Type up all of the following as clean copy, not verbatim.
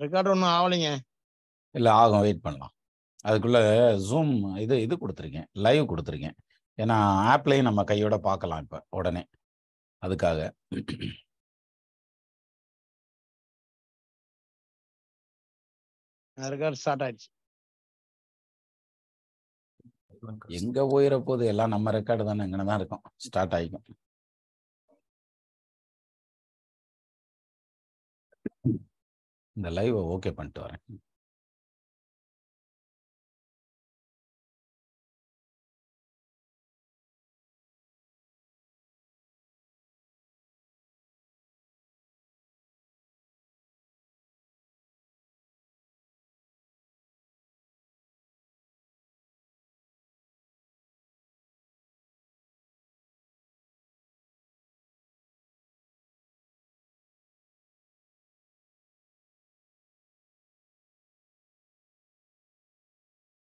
Record ஒன்றும் ஆகலைங்க. இல்லை ஆகும், வெயிட் பண்ணலாம். அதுக்குள்ள ஜூம் இது கொடுத்துருக்கேன், லைவ் கொடுத்துருக்கேன். ஏன்னா ஆப்லையும் நம்ம கையோட பார்க்கலாம் இப்போ உடனே, அதுக்காக. ரெக்கார்ட் ஸ்டார்ட் ஆயிடுச்சு. எங்க போயிட போது, எல்லாம் நம்ம ரெக்கார்டு தானே, இங்கே தான் இருக்கும், ஸ்டார்ட் ஆகிக்கும். இந்த லைவை ஓகே பண்ணிட்டு வரேன்.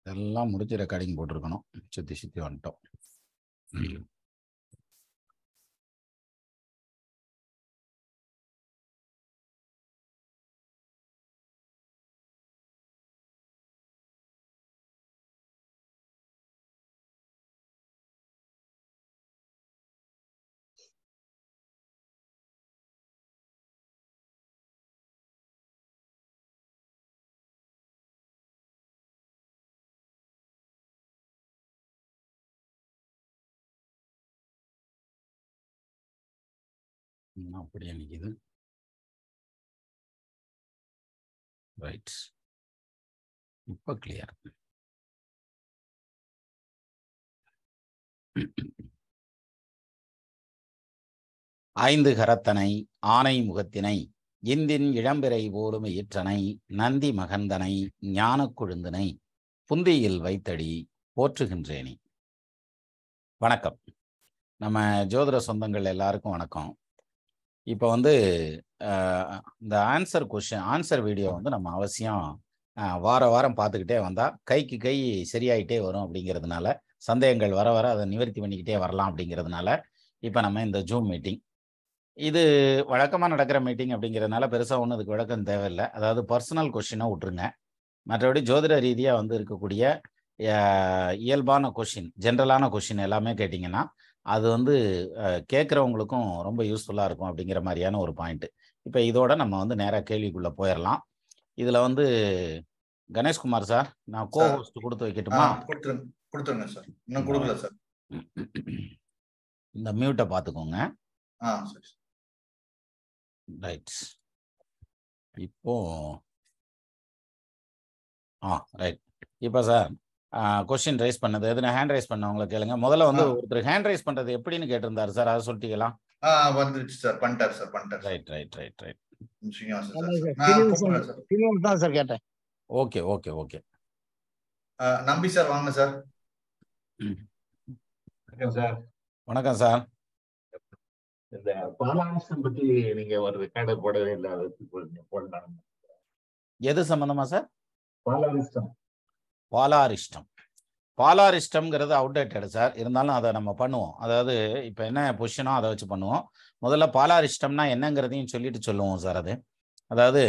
எல்லாம் முடிச்சு ரெக்கார்டிங் போட்டிருக்கணும், சுற்றி சுற்றி வந்துட்டோம். அப்படியே நிற்கிது. ரைட், இப்போ கிளியர். ஐந்து கரத்தனை ஆனை முகத்தினை இந்தின் இளம்பிறை போலும் ஈற்றனை நந்தி மகந்தனை ஞான கொழுந்தனை புந்தியில் வைத்தடி போற்றுகின்றேனே. வணக்கம், நம்ம ஜோதிட சொந்தங்கள் எல்லாருக்கும் வணக்கம். இப்போ இந்த ஆன்சர் வீடியோ நம்ம அவசியம் வார வாரம் பார்த்துக்கிட்டே வந்தால் கைக்கு கை சரியாயிட்டே வரும். அப்படிங்கிறதுனால சந்தேகங்கள் வர வர அதை நிவர்த்தி பண்ணிக்கிட்டே வரலாம். அப்படிங்கிறதுனால இப்போ நம்ம இந்த ஜூம் மீட்டிங், இது வழக்கமாக நடக்கிற மீட்டிங் அப்படிங்கிறதுனால பெருசாக ஒன்றும் இதுக்கு விளக்கம் தேவையில்லை. அதாவது பர்சனல் கொஷினை விட்டுருங்க. மற்றபடி ஜோதிட ரீதியாக இருக்கக்கூடிய இயல்பான கொஷின், ஜென்ரலான கொஷின் எல்லாமே கேட்டிங்கன்னா அது கேட்குறவங்களுக்கும் ரொம்ப யூஸ்ஃபுல்லாக இருக்கும். அப்படிங்கிற மாதிரியான ஒரு பாயிண்ட்டு. இப்போ இதோட நம்ம நேராக கேள்விக்குள்ளே போயிடலாம். இதில் கணேஷ்குமார் சார், நான் கோ ஹோஸ்ட் கொடுத்து வைக்கட்டுமா? கொடுத்துருங்க சார். இன்னும் கொடுக்கல சார். இந்த மியூட்டை பார்த்துக்கோங்க. ரைட், இப்போ ரைட். இப்போ சார் கொஸ்டின் ரைஸ் பண்ணது எதுனா ஹேண்ட் ரைஸ் பண்ணவங்களை கேளுங்க. முதல்ல ஒருத்தர் ஹேண்ட் ரைஸ் பண்றது எப்படின்னு கேட்டிருந்தாரு சார், அதை சொல்லிட்டீங்களா? வந்துருச்சு சார், பண்ணிட்டார் சார், பண்ணிட்டார். Right right right right. Sir கேட்டேன். Okay okay okay. Nambi sir வாங்க சார். சார் வணக்கம் சார். இந்த பாலாரிஸ்டம் பத்தி நீங்க ஒரு ரெக்கார்டு போடவே இல்லை, போடலாம். எது சம்பந்தமா சார்? பாலாரிஸ்டம். பாலாரிஸ்டம்ங்கிறது அவுடேட்டட் சார். இருந்தாலும் அதை நம்ம பண்ணுவோம். அதாவது இப்போ என்ன பொசிஷனோ அதை வச்சு பண்ணுவோம். முதல்ல பாலாரிஸ்டம்னா என்னங்கிறதையும் சொல்லுவோம் சார். அதாவது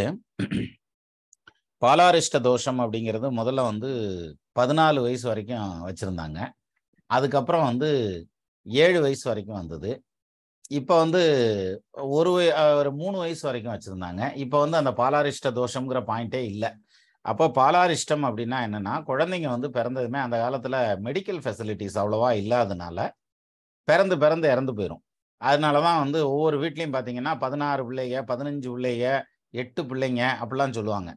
பாலாரிஷ்ட தோஷம் அப்படிங்கிறது முதல்ல 14 வயசு வரைக்கும் வச்சுருந்தாங்க. அதுக்கப்புறம் 7 வயசு வரைக்கும் வந்தது. இப்போ ஒரு 3 வயசு வரைக்கும் வச்சுருந்தாங்க. இப்போ அந்த பாலாரிஷ்ட தோஷம்ங்கிற பாயிண்டே இல்லை. அப்போ பாலாரிஷ்டம் அப்படின்னா என்னென்னா, குழந்தைங்க பிறந்ததுமே அந்த காலத்தில் மெடிக்கல் ஃபெசிலிட்டிஸ் அவ்வளோவா இல்லாததுனால பிறந்து இறந்து போயிடும். அதனால தான் ஒவ்வொரு வீட்லேயும் பார்த்தீங்கன்னா 16 பிள்ளைங்க, 15 பிள்ளைங்க, 8 பிள்ளைங்க அப்படிலாம் சொல்லுவாங்க.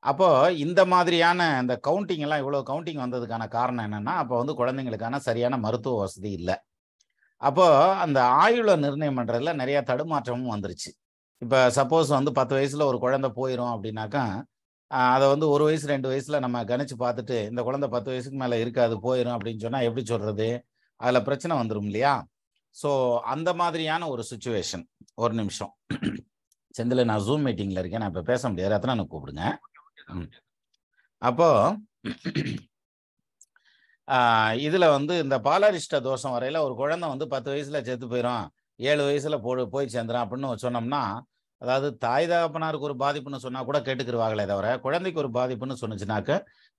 அப்போது இந்த மாதிரியான இந்த கவுண்டிங் எல்லாம், இவ்வளோ கவுண்டிங் வந்ததுக்கான காரணம் என்னென்னா, அப்போ குழந்தைங்களுக்கான சரியான மருத்துவ வசதி இல்லை. அப்போது அந்த ஆயுளை நிர்ணயம் பண்ணுறதுல நிறையா தடுமாற்றமும் வந்துருச்சு. இப்போ சப்போஸ் 10 வயசில் ஒரு குழந்தை போயிடும் அப்படின்னாக்கா, அதை 1 வயசு 2 வயசில் நம்ம கணிச்சு பார்த்துட்டு இந்த குழந்தை 10 வயசுக்கு மேலே இருக்காது போயிடும் அப்படின்னு சொன்னால் எப்படி சொல்கிறது? அதில் பிரச்சனை வந்துடும் இல்லையா? ஸோ அந்த மாதிரியான ஒரு சுச்சுவேஷன். ஒரு நிமிஷம் செந்தில், நான் ஜூம் மீட்டிங்கில் இருக்கேன், நான் இப்போ பேச முடியாது. அத்தனை எனக்கு கூப்பிடுங்க. அப்போது இதில் இந்த பாலாரிஷ்ட தோஷம் வரையில் ஒரு குழந்தை 10 வயசில் செத்து போயிடும், 7 வயசில் போய் சேர்ந்துடும் அப்படின்னு சொன்னோம்னா அதாவது தாய் தகப்பனாருக்கு ஒரு பாதிப்புன்னு சொன்னா கூட கேட்டுக்கிருவாங்களே தவிர, குழந்தைக்கு ஒரு பாதிப்புன்னு சொன்னுச்சுனாக்க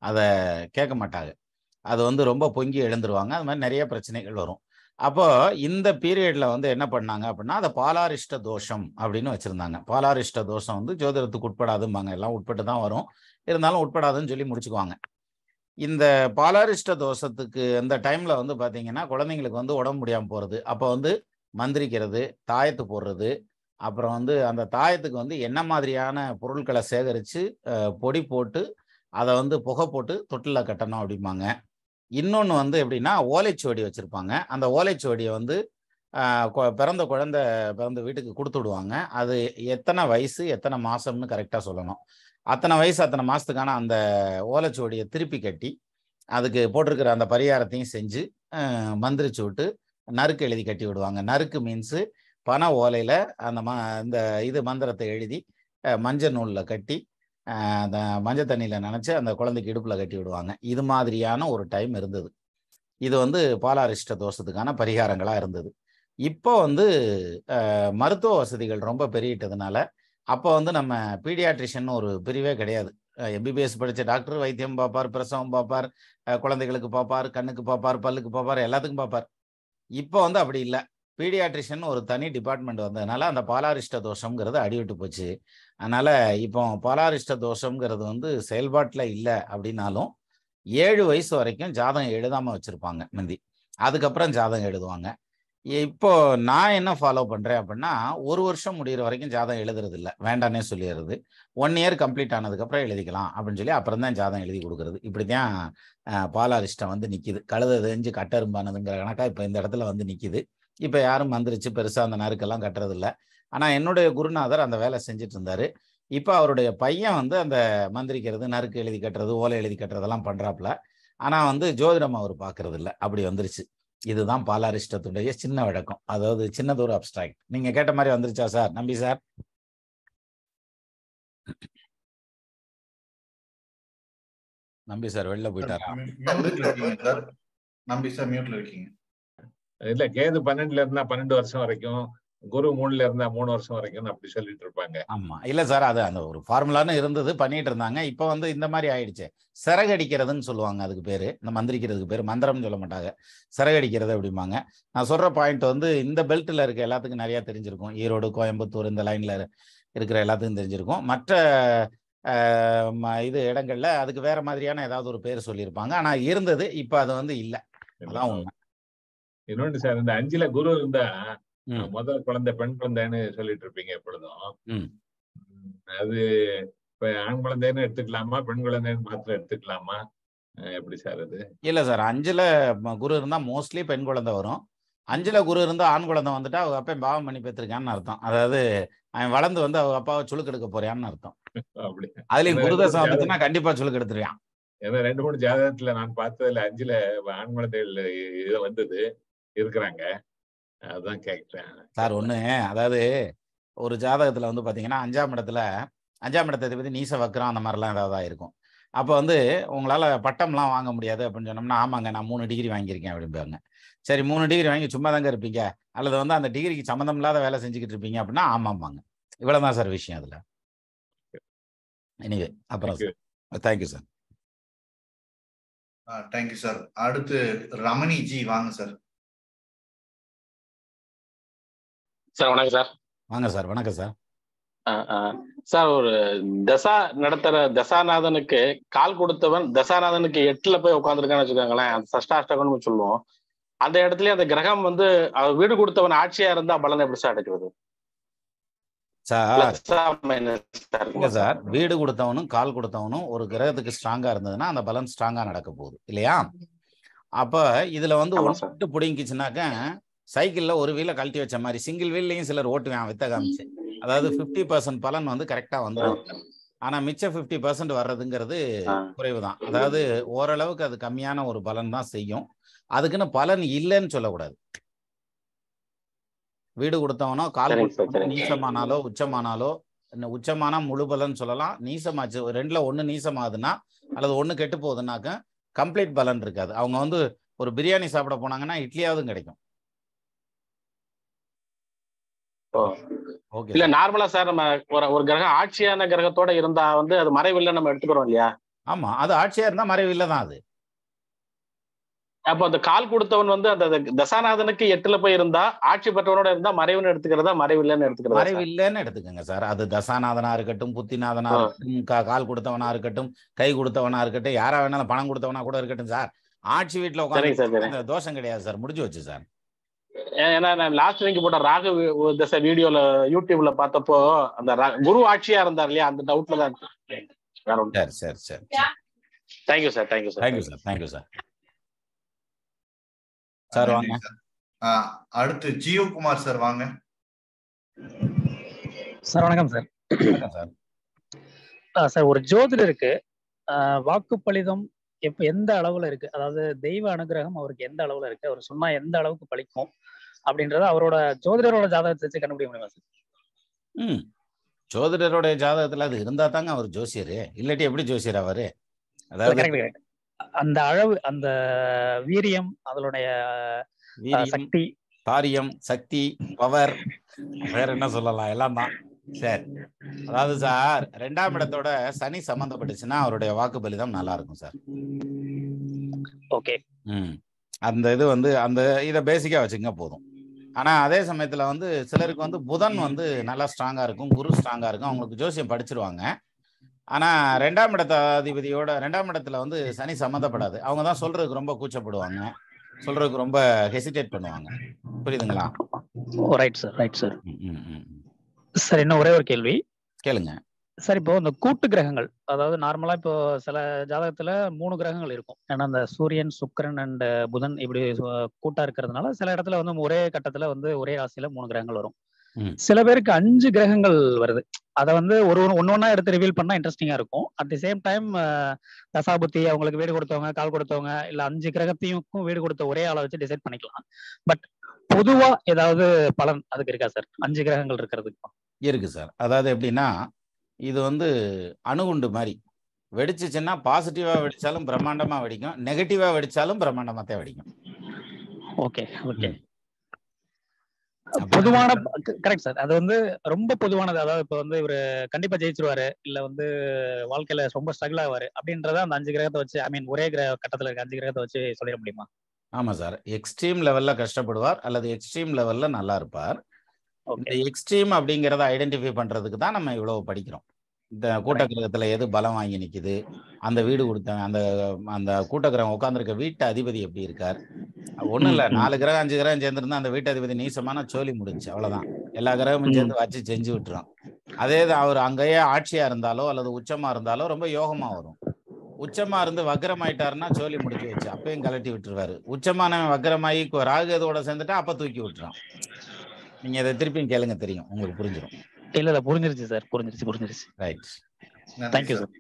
அதை கேட்க மாட்டாங்க. அது வந்து ரொம்ப பொங்கி எழுந்துருவாங்க. அது மாதிரி நிறைய பிரச்சனைகள் வரும். அப்போ இந்த பீரியட்ல வந்து என்ன பண்ணாங்க அப்படின்னா, அதை பாலாரிஷ்ட தோஷம் அப்படின்னு வச்சிருந்தாங்க. பாலாரிஷ்ட தோஷம் வந்து ஜோதிடத்துக்கு உட்படாதும்பாங்க. எல்லாம் உட்பட்டு தான் வரும். இருந்தாலும் உட்படாதுன்னு சொல்லி முடிச்சுக்குவாங்க. இந்த பாலாரிஷ்ட தோஷத்துக்கு அந்த டைம்ல வந்து பார்த்தீங்கன்னா, குழந்தைங்களுக்கு வந்து உடம்பு முடியாம போறது. அப்போ வந்து மந்திரிக்கிறது, தாயத்து போடுறது, அப்புறம் வந்து அந்த தாயத்துக்கு வந்து என்ன மாதிரியான பொருட்களை சேகரிச்சு பொடி போட்டு, அதை வந்து புகை போட்டு தொட்டில்ல கட்டணும் அப்படிம்பாங்க. இன்னொன்னு வந்து எப்படின்னா, ஓலைச்சுவடி வச்சிருப்பாங்க. அந்த ஓலைச்சுவடிய வந்து பிறந்த குழந்தை பிறந்த வீட்டுக்கு குடுத்து விடுவாங்க. அது எத்தனை வயசு, எத்தனை மாசம்னு கரெக்ட்டா சொல்லணும். அத்தனை வயசு, அத்தனை மாசத்துக்கான அந்த ஓலைச்சுவடிய திருப்பி கட்டி, அதுக்கு போட்டிருக்கிற அந்த பரிகாரத்தையும் செஞ்சு, மந்திரிச்சு விட்டு, நறுக்கு எழுதி கட்டி விடுவாங்க. நறுக்கு மீன்ஸு பனை ஓலையில அந்த இந்த இது மந்திரத்தை எழுதி, மஞ்சள் நூல்ல கட்டி, அந்த மஞ்சள் தண்ணியில நனைச்சு அந்த குழந்தைக்கு இடுப்புல கட்டி விடுவாங்க. இது மாதிரியான ஒரு டைம் இருந்தது. இது வந்து பாலாரிஷ்ட தோஷத்துக்கான பரிகாரங்களா இருந்தது. இப்போ வந்து மருத்துவ வசதிகள் ரொம்ப பெருகிட்டதுனால, அப்போ வந்து நம்ம பீடியாட்ரிஷியன் ஒரு பிரிவே கிடையாது. எம்பிபிஎஸ் படிச்ச டாக்டர் வைத்தியம் பார்ப்பார், பிரசவம் பார்ப்பார், குழந்தைகளுக்கு பார்ப்பார், கண்ணுக்கு பார்ப்பார், பல்லுக்கு பார்ப்பார், எல்லாத்துக்கும் பார்ப்பார். இப்போ வந்து அப்படி இல்ல. பீடியாட்ரிஷியன் ஒரு தனி டிபார்ட்மெண்ட் வந்ததுனால, அந்த பாலாரிஷ்ட தோஷம்ங்கிறது அடிவிட்டு போச்சு. அதனால இப்போ பாலாரிஷ்ட தோஷம்ங்கிறது வந்து செயல்பாட்டுல இல்ல அப்படின்னாலும், 7 வயசு வரைக்கும் ஜாதகம் எழுதாம வச்சிருப்பாங்க முந்தி. அதுக்கப்புறம் ஜாதகம் எழுதுவாங்க. இப்போ நான் என்ன ஃபாலோ பண்றேன் அப்படின்னா, 1 வருஷம் முடியிற வரைக்கும் ஜாதகம் எழுதுறது இல்ல. வேண்டான்னே சொல்லிடுறது. 1 இயர் கம்ப்ளீட் ஆனதுக்கப்புறம் எழுதிக்கலாம் அப்படின்னு சொல்லி அப்புறம் தான் ஜாதகம் எழுதி கொடுக்கறது. இப்படித்தான் பாலாரிஷ்டம் வந்து நிக்குது. கழுதை தெரிஞ்சு கட்டெரும்பானதுங்கிற கணக்கா இப்ப இந்த இடத்துல வந்து நிக்குது. இப்ப யாரும் மந்திரிச்சு பெருசா அந்த நறுக்கெல்லாம் கட்டுறது இல்ல. ஆனா என்னுடைய குருநாதர் அந்த வேலை செஞ்சுட்டு இருந்தாரு. இப்ப அவருடைய பையன் வந்து அந்த மந்திரிக்கிறது, நறுக்கு எழுதி கட்டுறது, ஓலை எழுதி கட்டுறதெல்லாம் பண்றாப்புல. ஆனா வந்து ஜோதிடம் அவர் பார்க்கறது இல்ல. அப்படி வந்துருச்சு. இதுதான் பாலாரிஷ்டத்துடைய சின்ன விளக்கம். அதாவது சின்னதொரு அப்ஸ்ட்ராக்ட். நீங்க கேட்ட மாதிரி வந்துருச்சா சார்? நம்பி சார்? நம்பி சார் வெளில போயிட்டாரா? மியூட்ல இருக்கீங்க சார். நம்பி சார் மியூட்ல இருக்கீங்க. இல்ல, கேது 12ல இருந்தா 12 வருஷம் வரைக்கும், குரு 3ல இருந்தா 3 வருஷம் வரைக்கும் அப்படி சொல்லிட்டு இருப்பாங்க. ஆமா. இல்ல சார், அது அந்த ஒரு ஃபார்முலான்னு இருந்தது, பண்ணிட்டு இருந்தாங்க. இப்ப வந்து இந்த மாதிரி ஆயிடுச்சு. சிறகடிக்கிறதுன்னு சொல்லுவாங்க அதுக்கு பேரு. இந்த மந்திரிக்கிறதுக்கு பேரு மந்திரம்னு சொல்ல மாட்டாங்க. சிறகடிக்கிறது அப்படிம்பாங்க. நான் சொல்ற பாயிண்ட் வந்து இந்த பெல்ட்ல இருக்க எல்லாத்துக்கும் நிறைய தெரிஞ்சிருக்கும். ஈரோடு, கோயம்புத்தூர் இந்த லைன்ல இருக்கிற எல்லாத்துக்கும் தெரிஞ்சிருக்கும். மற்ற இது இடங்கள்ல அதுக்கு வேற மாதிரியான ஏதாவது ஒரு பேர் சொல்லியிருப்பாங்க. ஆனா இருந்தது. இப்ப அது வந்து இல்ல. அதான் உண்மை. இன்னொன்று சார், இந்த 5ல குரு இருந்தா முதல் குழந்தை பெண் குழந்தைன்னு சொல்லிட்டு இருப்பீங்க எப்பொழுதும். அது இப்ப ஆண் குழந்தைன்னு எடுத்துக்கலாமா, பெண் குழந்தைன்னு மாத்திரம் எடுத்துக்கலாமா? எப்படி சார் அது? இல்ல சார், 5ல குரு இருந்தா மோஸ்ட்லி பெண் குழந்தை வரும். 5ல குரு இருந்தா ஆண் குழந்தை வந்துட்டா அவங்க அப்பா பாவம் பண்ணி பெற்றிருக்கான்னு அர்த்தம். அதாவது அவன் வளர்ந்து வந்து அவங்க அப்பாவை சுழுக்கு எடுக்க போறான்னு அர்த்தம். அப்படி அதுலயும் குருதசை வந்துச்சுன்னா கண்டிப்பா சுழுக்கு எடுத்துருவான். ஏன்னா 2-3 ஜாதகத்துல நான் பார்த்ததுல 5ல ஆண் குழந்தைகள் இது வந்தது இருக்கிறாங்க. அதான் கேட்கிறேன் சார். ஒண்ணு, அதாவது ஒரு ஜாதகத்துல வந்து பாத்தீங்கன்னா 5ஆம் இடத்தை பத்தி நீச வக்ரம் அந்த மாதிரிலாம் ஏதாவது ஆயிருக்கும். அப்போ வந்து உங்களால பட்டம்லாம் வாங்க முடியாது அப்படின்னு சொன்னோம்னா, ஆமாங்க நான் 3 டிகிரி வாங்கியிருக்கேன் அப்படிம்பாங்க. சரி 3 டிகிரி வாங்கி சும்மா தாங்க இருப்பீங்க, அல்லது வந்து அந்த டிகிரிக்கு சம்மந்தம் இல்லாத வேலை செஞ்சுக்கிட்டு இருப்பீங்க அப்படின்னா ஆமாம்பாங்க. இவ்வளவுதான் சார் விஷயம் அதுல. எனிவே அப்புறம் தேங்க்யூ சார். Thank you sir. அடுத்து ரமணி ஜி வாங்க சார். சார் வணக்கம் சார். வாங்க சார். வணக்கம் சார். சார், ஒரு தசா நடத்துற தசாநாதனுக்கு கால் கொடுத்தவன் தசாநாதனுக்கு 8ல போய் உட்காந்துருக்கான்னு வச்சுக்கோங்களேன், சஷ்டாஷ்டகம்னு சொல்லுவோம். அந்த இடத்துலயே அந்த கிரகம் வந்து வீடு கொடுத்தவன் ஆட்சியா இருந்தா பலன் எப்படி சார் எடுக்கிறது சார்? வீடு கொடுத்தவனும் கால் கொடுத்தவனும் ஒரு கிரகத்துக்கு ஸ்ட்ராங்கா இருந்ததுன்னா அந்த பலன் ஸ்ட்ராங்கா நடக்க போகுது இல்லையா? அப்ப இதுல வந்து ஒன்று பிடிங்கிச்சுனாக்க சைக்கிள்ல ஒரு வீல கழட்டி வச்ச மாதிரி சிங்கிள் வீல்லையும் சிலர் ஓட்டுவேன் வித்த காமிச்சு. அதாவது 50% பலன் வந்து கரெக்டா வந்துடும். ஆனா மிச்சம் 50% வர்றதுங்கிறது குறைவு தான். அதாவது ஓரளவுக்கு அது கம்மியான ஒரு பலன் தான் செய்யும். அதுக்குன்னு பலன் இல்லைன்னு சொல்லக்கூடாது. வீடு கொடுத்தவனோ கால் கொடுத்தவனோ நீசமானாலோ உச்சமானாலோ, உச்சமானா முழு பலன் சொல்லலாம், நீசமாச்சு 2ல 1 நீசமாகுதுன்னா அல்லது 1 கெட்டு போகுதுன்னாக்க கம்ப்ளீட் பலன் இருக்காது. அவங்க வந்து ஒரு பிரியாணி சாப்பிட போனாங்கன்னா இட்லியாவது கிடைக்கும். ஓகே இல்ல சார். நார்மலா சார் நம்ம ஒரு கிரகம் ஆட்சியான கிரகத்தோட இருந்தா வந்து அது மறைவில்லை நம்ம எடுத்துக்கிறோம் இல்லையா? ஆமா, அது ஆட்சியா இருந்தா மறைவில்லை தான் அது. அப்போ அந்த கால் கொடுத்தவன் வந்து அந்த தசாநாதனுக்கு 8ல போய் இருந்தா ஆட்சி பெற்றவனோட இருந்தா மறைவுன்னு எடுத்துக்கிறதா மறைவில்லைன்னு எடுத்துக்கிறதா சார்? மறைவில்லைன்னு எடுத்துக்கோங்க சார். அது தசாநாதனா இருக்கட்டும், புத்திநாதனா ஆ. இருக்கட்டும், கால் கொடுத்தவனா இருக்கட்டும், கை கொடுத்தவனா இருக்கட்டும், யாரா வேணாலும் பணம் கொடுத்தவனா கூட இருக்கட்டும் சார். ஆட்சி வீட்டுல சரிங்க சார், உட்காந்து சரி. அந்த தோஷம் கிடையாது சார், முடிஞ்சு வச்சு சார். ஏன்னா நான் லாஸ்ட் நீங்க போட்ட ராகு தசை வீடியோல யூடியூப்ல பார்த்தப்போ அந்த குரு ஆட்சியா இருந்தார் இல்லையா, அந்த டவுட்ல தான் இருக்கு. வேற ஒன்று. சரி சரி. Thank you sir, thank you sir. Thank you sir, thank you sir. Sir வாங்க. அடுத்து ஜீவகுமார் சார் வாங்க. சார் வணக்கம் சார். வணக்கம் சார். சார் ஒரு ஜோதிடருக்கு வாக்குப்பளிதம் எந்த அளவுல இருக்கு, அதாவது தெய்வ அனுகிரகம் அவருக்கு எந்த அளவுல இருக்கு, அவர் சொன்னா எந்த அளவுக்கு பழிக்கும் அப்படின்றத அவரோட ஜோதிடரோட ஜாதகத்தை வச்சு கண்டுபிடிக்க முடியுமா சார்? ஜோதிடருடைய ஜாதகத்துல அது இருந்தா தாங்க அவர் ஜோசியரு, இல்லாட்டி எப்படி ஜோசியர் அவரு? அதாவது அந்த அளவு, அந்த வீரியம், அதனுடைய சக்தி, தாரியம், சக்தி, பவர், வேற என்ன சொல்லலாம், எல்லாம் தான். சரி, அதாவது சார் 2ஆம் இடத்தோட சனி சம்பந்தப்பட்டுச்சுன்னா அவருடைய வாக்கு பலிதம் நல்லா இருக்கும் சார். ஓகே. அந்த இது வந்து அந்த இதை பேசிக்கா வச்சுங்க போதும். ஆனா அதே சமயத்துல வந்து சிலருக்கு வந்து புதன் வந்து நல்லா ஸ்ட்ராங்கா இருக்கும், குரு ஸ்ட்ராங்கா இருக்கும், அவங்களுக்கு ஜோசியம் படிச்சிருவாங்க. ஆனா 2ஆம் இடத்த அதிபதியோட 2ஆம் இடத்துல வந்து சனி சம்மந்தப்படாது. அவங்க தான் சொல்றதுக்கு ரொம்ப கூச்சப்படுவாங்க, சொல்றதுக்கு ரொம்ப ஹெசிடேட் பண்ணுவாங்க. புரியுதுங்களா? Right sir, right sir. Sir இன்னும் ஒரே ஒரு கேள்வி கேளுங்க. சார். இப்போ இந்த கூட்டு கிரகங்கள், அதாவது நார்மலா இப்போ சில ஜாதகத்துல 3 கிரகங்கள் இருக்கும். ஏன்னா இந்த சூரியன், சுக்கிரன் அண்ட் புதன் இப்படி கூட்டா இருக்கிறதுனால சில இடத்துல வந்து ஒரே கட்டத்துல வந்து ஒரே ராசியில 3 கிரகங்கள் வரும். சில பேருக்கு 5 கிரகங்கள் வருது. அதை வந்து ஒன்னொன்னா எடுத்து ரிவீல் பண்ணா இன்ட்ரெஸ்டிங்கா இருக்கும். அட் தி சேம் டைம் தசாபுத்தி அவங்களுக்கு வீடு கொடுத்தவங்க, கால் கொடுத்தவங்க, இல்ல 5 கிரகத்தையும் வீடு கொடுத்த ஒரே ஆளை வச்சு டிசைட் பண்ணிக்கலாம். பட் பொதுவா ஏதாவது பலன் அதுக்கு இருக்கா சார் 5 கிரகங்கள் இருக்கிறதுக்கு? இருக்கு சார். அதாவது எப்படின்னா, இது வந்து அணுகுண்டு மாதிரி வெடிச்சுச்சுன்னா பாசிட்டிவா வெடிச்சாலும் பிரம்மாண்டமா வெடிக்கும், நெகட்டிவா வெடிச்சாலும் பிரம்மாண்டமா தான் வெடிக்கும். Okay okay. பொதுவான கரெக்ட் சார். அது வந்து ரொம்ப பொதுவானது. அதாவது இப்ப வந்து இவரு கண்டிப்பா ஜெயிச்சிருவாரு, இல்ல வந்து வாழ்க்கையில ரொம்ப ஸ்ட்ரகிள் ஆவாரு அப்படின்றத அந்த 5 கிரகத்தை வச்சு, ஐ மீன் ஒரே கட்டத்துல இருக்க 5 கிரகத்தை வச்சு சொல்லிட முடியுமா? ஆமா சார். எக்ஸ்ட்ரீம் லெவல்ல கஷ்டப்படுவார் அல்லது எக்ஸ்ட்ரீம் லெவல்ல நல்லா இருப்பார். இந்த எக்ஸ்ட்ரீம் அப்படிங்கிறத ஐடென்டிஃபை பண்றதுக்கு தான் நம்ம இவ்வளவு படிக்கிறோம். இந்த கூட்டக்கிரகத்துல எது பலம் வாங்கி நிக்குது, அந்த வீடு கொடுத்தவன், அந்த அந்த கூட்டக்கிரகம் உட்காந்துருக்க வீட்டு அதிபதி எப்படி இருக்கார். ஒண்ணும் இல்ல, 4 கிரகம் 5 கிரகம் சேர்ந்துருந்தா அந்த வீட்டு அதிபதி நீசமான சோழி முடிஞ்சு, அவ்வளவுதான். எல்லா கிரகமும் சேர்ந்து வச்சு செஞ்சு விட்டுரும். அதே அவர் அங்கேயே ஆட்சியா இருந்தாலோ அல்லது உச்சமா இருந்தாலோ ரொம்ப யோகமா வரும். உச்சமா இருந்து வக்கரமாயிட்டாருன்னா சோழி முடிஞ்சு வச்சு அப்பயும் கலட்டி விட்டுருவாரு. உச்சமானவன் வக்கரமாயி ராகுகேதுவோட சேர்ந்துட்டா அப்ப தூக்கி விட்டுறான். நீங்க இதை திருப்பியும் கேளுங்க, தெரியும் உங்களுக்கு, புரிஞ்சிடும். இல்ல புரிஞ்சிருச்சு சார், புரிஞ்சிருச்சு. Right, thank you sir.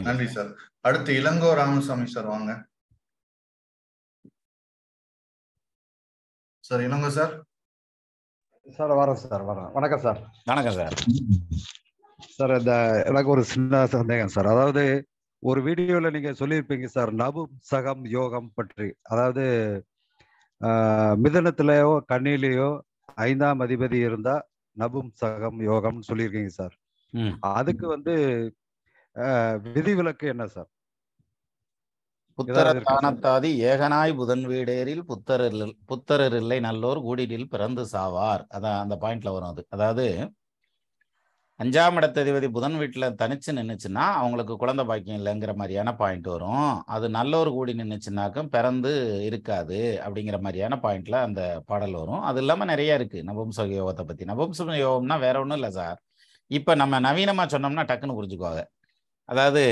நன்றி சார். அடுத்து இளங்கோ ராமசாமி சார் வாங்க. Sir Elango sir. சார் வரேன் சார், வரேன். வணக்கம் சார். வணக்கம் சார். சார் இந்த எனக்கு ஒரு சின்ன சந்தேகம் சார். அதாவது ஒரு வீடியோல நீங்க சொல்லியிருப்பீங்க சார் நபும்சகம் யோகம் பற்றி. அதாவது மிதனத்திலேயோ கண்ணிலேயோ 5ஆம் அதிபதி இருந்தா நபும்சகம் யோகம்னு சொல்லியிருக்கீங்க சார். அதுக்கு வந்து விதிவிலக்கு என்ன சார்? புத்தரத்தானத்தாதி ஏகனாய் புதன் வீடேரில் புத்தரர் இல்லை நல்லோர் கூடிடில் பிறந்து சாவார். அதான் அந்த பாயிண்ட்ல வரும் அது. அதாவது 5ஆம் இடத்ததிபதி புதன் வீட்டுல தனிச்சு நின்றுச்சுன்னா அவங்களுக்கு குழந்தை பாக்கியம் இல்லைங்கிற மாதிரியான பாயிண்ட் வரும். அது நல்லோர் கூடி நின்றுச்சுனாக்கும் பிறந்து இருக்காது அப்படிங்கிற மாதிரியான பாயிண்ட்ல அந்த பாடல் வரும். அது இல்லாம நிறைய இருக்கு நபும்சக யோகத்தை பத்தி. நபும்சக யோகம்னா வேற ஒன்றும் இல்லை சார். இப்ப நம்ம நவீனமா சொன்னோம்னா டக்குன்னு புரிஞ்சுக்குவாங்க. அதாவது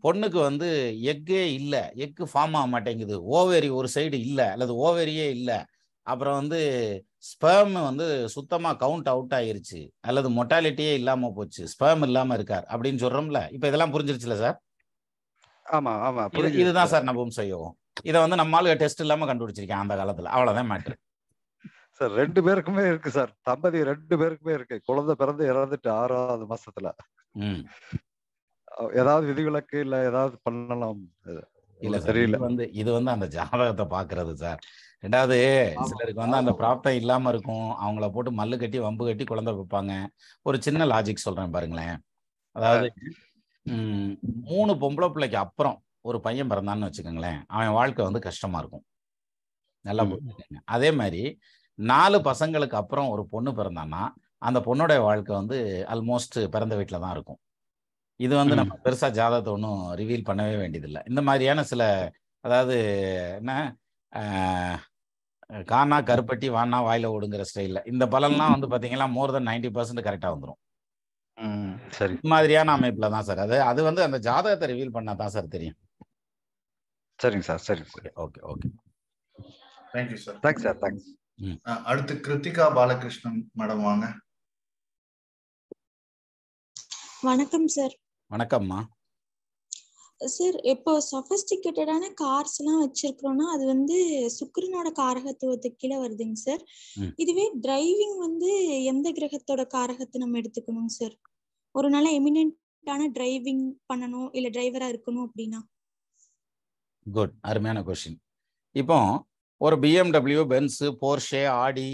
பொண்ணுக்கு வந்து எக்கே இல்லை, எக்கு ஃபார்ம் ஆக மாட்டேங்குது, ஓவேரி ஒரு சைடு இல்லை அல்லது ஓவேரியே இல்லை, அப்புறம் வந்து ஸ்பெர்ம் வந்து சுத்தமா கவுண்ட் அவுட் ஆயிருச்சு அல்லது மொட்டாலிட்டியே இல்லாம போச்சு, ஸ்பெர்ம் இல்லாம இருக்கார் அப்படின்னு சொல்றோம்ல. இப்ப இதெல்லாம் புரிஞ்சிருச்சுல சார்? ஆமா ஆமா, இதுதான் சார் நபும்சக யோகம். இதை வந்து நம்மளால டெஸ்ட் இல்லாம கண்டுபிடிச்சிருக்கேன் அந்த காலத்துல. அவ்வளவுதான் மேட்ரு சார். 2 பேருக்குமே இருக்கு சார். தம்பதி 2 பேருக்குமே இருக்கு. குழந்தை பிறந்து இறந்துட்டு 6ஆவது மாசத்துல. ஏதாவது விதிவிலக்கு இல்ல ஏதாவது பண்ணலாம்? இல்ல உங்களுக்கு சார், தெரியல. இது வந்து அந்த ஜாதகத்தை பாக்குறது சார். ரெண்டாவது சிலருக்கு வந்து அந்த பிராப்தம் இல்லாம இருக்கும், அவங்கள போட்டு மல்லு கட்டி வம்பு கட்டி குழந்தை வைப்பாங்க. ஒரு சின்ன லாஜிக் சொல்றேன் பாருங்களேன். அதாவது 3 பொம்பளை பிள்ளைக்கு அப்புறம் ஒரு பையன் பிறந்தான்னு வச்சுக்கோங்களேன், அவன் வாழ்க்கை வந்து கஷ்டமா இருக்கும். நல்லா புரிஞ்சுக்கங்க. அதே மாதிரி 4 பசங்களுக்கு அப்புறம் ஒரு பொண்ணு பிறந்தான்னா அந்த பொண்ணுடைய வாழ்க்கை வந்து ஆல்மோஸ்ட் பிறந்த வீட்டில் தான் இருக்கும். இது வந்து நம்ம பெருசா ஜாதகத்தை ஒன்றும் ரிவீல் பண்ணவே வேண்டியதில்லை. இந்த மாதிரியான சில, அதாவது என்ன, காணா கருப்பட்டி வானா வாயில ஓடுங்கிற ஸ்டைலில் இந்த பலன்லாம் வந்து பார்த்தீங்கன்னா மோர் தென் 90% கரெக்டாக வந்துடும். சரி. இந்த மாதிரியான அமைப்பில் தான் சார். அது வந்து அந்த ஜாதகத்தை ரிவீல் பண்ணால் தான் சார் தெரியும். சரிங்க சார். சரிங்க sir. Okay okay. Thank you sir. Thanks sir. Thanks. அடுத்து கிருத்திகா பாலகிருஷ்ணன் மேடம் வாங்க. வணக்கம் சார். வணக்கம்மா. சார், இப்போ சொஃபிஸ்டிகேட்டடான கார்ஸ் எல்லாம் வச்சிருக்கிறோம்னா அது வந்து சுக்கிரனோட காரகத்துவத்துக்கு கீழே வருதுங்க சார். இதுவே டிரைவிங் வந்து எந்த கிரகத்தோட காரகத்தை நம்ம எடுத்துக்கணும் சார்? ஒரு நல்ல எமினன்ட்டான டிரைவிங் பண்ணணும் இல்ல டிரைவரா இருக்கணும் அப்படின்னா? குட், அருமையான கொஸ்டின். இப்போ ஒரு BMW, பென்ஸு, போர்ஷே, ஆடி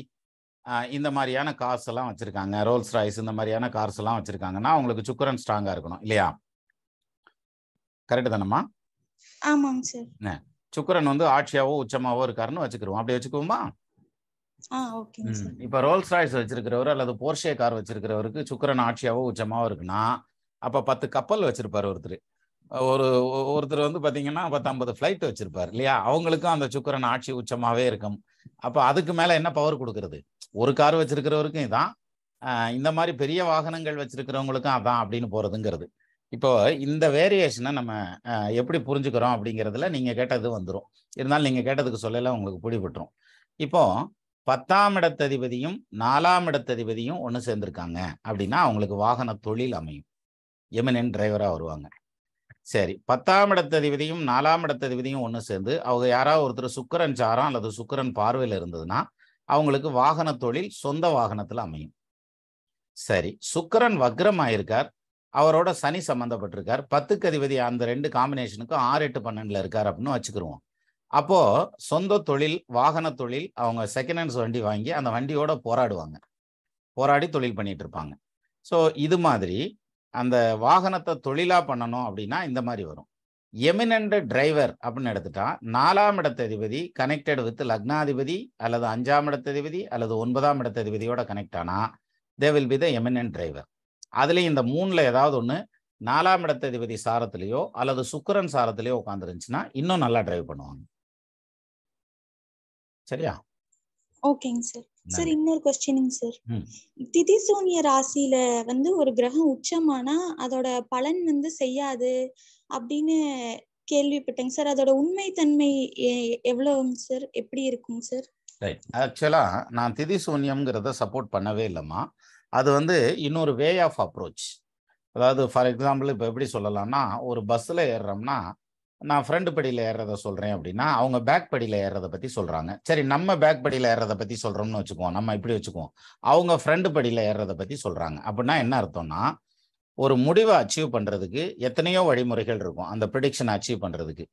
இந்த மாதிரியான கார்ஸ் எல்லாம் வச்சிருக்காங்க, ரோல்ஸ் ராய்ஸ் இந்த மாதிரியான கார்ஸ் எல்லாம் வச்சிருக்காங்கன்னா அவங்களுக்கு சுக்கிரன் ஸ்ட்ராங்கா இருக்கணும் இல்லையா? கரெக்டு தானம்மா? ஆமாங்க சார். சுக்கிரன் வந்து ஆட்சியாவோ உச்சமாவோ இருக்காருன்னு வச்சுக்கிறோம். அப்படி வச்சுக்குவோமா? ஓகேங்க சார். இப்போ ரோல்ஸ் ராய்ஸ் வச்சிருக்கிறவர் அல்லது போர்ஷே கார் வச்சிருக்கிறவருக்கு சுக்கிரன் ஆட்சியாவோ உச்சமாவோ இருக்குன்னா அப்போ 10 கப்பல் வச்சிருப்பாரு ஒருத்தர். ஒருத்தர் வந்து பார்த்தீங்கன்னா 10-50 ஃப்ளைட் வச்சிருப்பார் இல்லையா? அவங்களுக்கும் அந்த சுக்கிரன் ஆட்சி உச்சமாவே இருக்கும். அப்போ அதுக்கு மேலே என்ன பவர் கொடுக்கறது? ஒரு கார் வச்சிருக்கிறவருக்கும் இதான், இந்த மாதிரி பெரிய வாகனங்கள் வச்சிருக்கிறவங்களுக்கும் அதான் அப்படின்னு போறதுங்கிறது. இப்போ இந்த வேரியேஷனை நம்ம எப்படி புரிஞ்சுக்கிறோம் அப்படிங்கிறதுல நீங்க கேட்டது வந்துடும். இருந்தாலும் நீங்க கேட்டதுக்கு சொல்லல உங்களுக்கு பிடிபட்டுரும். இப்போ 10ஆம் இடத்ததிபதியும் 4ஆம் இடத்ததிபதியும் ஒன்று சேர்ந்திருக்காங்க அப்படின்னா அவங்களுக்கு வாகன தொழில் அமையும், எமினன்ட் டிரைவரா வருவாங்க. சரி, 10ஆம் இடத்ததிபதியும் 4ஆம் இடத்ததிபதியும் ஒன்று சேர்ந்து அவங்க யாராவது ஒருத்தர் சுக்கிரன் சாரம் அல்லது சுக்கிரன் பார்வையில் இருந்ததுன்னா அவங்களுக்கு வாகன தொழில் சொந்த வாகனத்தில் அமையும். சரி, சுக்கிரன் வக்ரம் ஆயிருக்கார், அவரோட சனி சம்பந்தப்பட்டிருக்கார், 10க்கு அதிபதி அந்த 2 காம்பினேஷனுக்கும் 6, 8, 12 இருக்கார் அப்படின்னு வச்சுக்கிருவோம். அப்போ சொந்த தொழில் வாகன தொழில், அவங்க செகண்ட் ஹேண்ட்ஸ் வண்டி வாங்கி அந்த வண்டியோட போராடி தொழில் பண்ணிட்டு இருப்பாங்க. ஸோ இது மாதிரி அந்த வாகனத்தை தொழிலா பண்ணணும் அப்படின்னா இந்த மாதிரி வரும். எமினன்ட் டிரைவர் அப்படின்னு எடுத்துட்டா 4ஆம் இடத்ததிபதி கனெக்டட் வித் லக்னாதிபதி அல்லது 5ஆம் இடத்ததிபதி அல்லது 9ஆம் இடத்ததிபதியோட கனெக்ட் ஆனா they will be the eminent driver. அதுலேயும் இந்த 3ல் ஏதாவது ஒன்று 4ஆம் இடத்ததிபதி சாரத்திலேயோ அல்லது சுக்கிரன் சாரத்திலேயோ உட்காந்துருந்துச்சுன்னா இன்னும் நல்லா டிரைவ் பண்ணுவாங்க. சரியா? ஓகேங்க சார். சார், இன்னொரு கொஸ்டினுங்க சார். திதிசூன்ய ராசியில வந்து ஒரு கிரகம் உச்சமானா அதோட பலன் வந்து செய்யாது அப்படின்னு கேள்விப்பட்டேங்க சார். அதோட உண்மை தன்மை எவ்வளவுங்க சார்? எப்படி இருக்குங்க சார்? ரைட். ஆக்சுவலா நான் திதிசூன்யம்ங்கிறத சப்போர்ட் பண்ணவே இல்லைம்மா. அது வந்து இன்னொரு வே ஆஃப் அப்ரோச். அதாவது ஃபார் எக்ஸாம்பிள் இப்போ எப்படி சொல்லலாம்னா, ஒரு பஸ்ஸில் ஏறுறோம்னா நான் ஃப்ரண்ட் படியில் ஏறுறத சொல்கிறேன் அப்படின்னா அவங்க பேக் படியில் ஏறுறதை பற்றி சொல்கிறாங்க. சரி, நம்ம பேக் படியில் ஏறுறதை பற்றி சொல்கிறோம்னு வச்சுக்குவோம், நம்ம இப்படி வச்சுக்குவோம். அவங்க ஃப்ரண்ட் படியில் ஏறுறதை பற்றி சொல்கிறாங்க. அப்படின்னா என்ன அர்த்தம்னா, ஒரு முடிவை அச்சீவ் பண்ணுறதுக்கு எத்தனையோ வழிமுறைகள் இருக்கும் அந்த ப்ரிடிக்ஷனை அச்சீவ் பண்ணுறதுக்கு.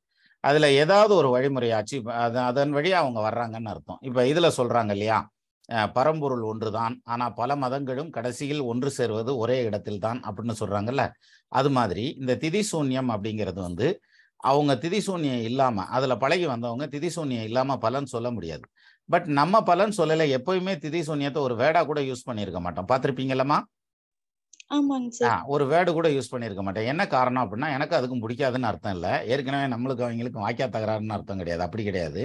அதில் ஏதாவது ஒரு வழிமுறையை அச்சீவ் அதன் வழியாக அவங்க வர்றாங்கன்னு அர்த்தம். இப்போ இதில் சொல்கிறாங்க இல்லையா, பரம்பொருள் ஒன்று தான் ஆனால் பல மதங்களும் கடைசியில் ஒன்று சேர்வது ஒரே இடத்தில் தான் அப்படின்னு சொல்கிறாங்கல்ல. அது மாதிரி இந்த திதிசூன்யம் அப்படிங்கிறது வந்து அவங்க திதிசூன்யம் இல்லாமல் அதில் பழகி வந்தவங்க திதிசூன்யம் இல்லாமல் பலன் சொல்ல முடியாது. பட் நம்ம பலன் சொல்லலை, எப்போயுமே திதிசூன்யத்தை ஒரு வேர்டாக கூட யூஸ் பண்ணியிருக்க மாட்டோம். பார்த்துருப்பீங்களம்மா? ஒரு வேர்டு கூட யூஸ் பண்ணியிருக்க மாட்டேன். என்ன காரணம் அப்படின்னா எனக்கு அதுக்கும் பிடிக்காதுன்னு அர்த்தம் இல்லை, ஏற்கனவே நம்மளுக்கு அவங்களுக்கும் வாய்க்கா தகராறுன்னு அர்த்தம் கிடையாது. அப்படி கிடையாது.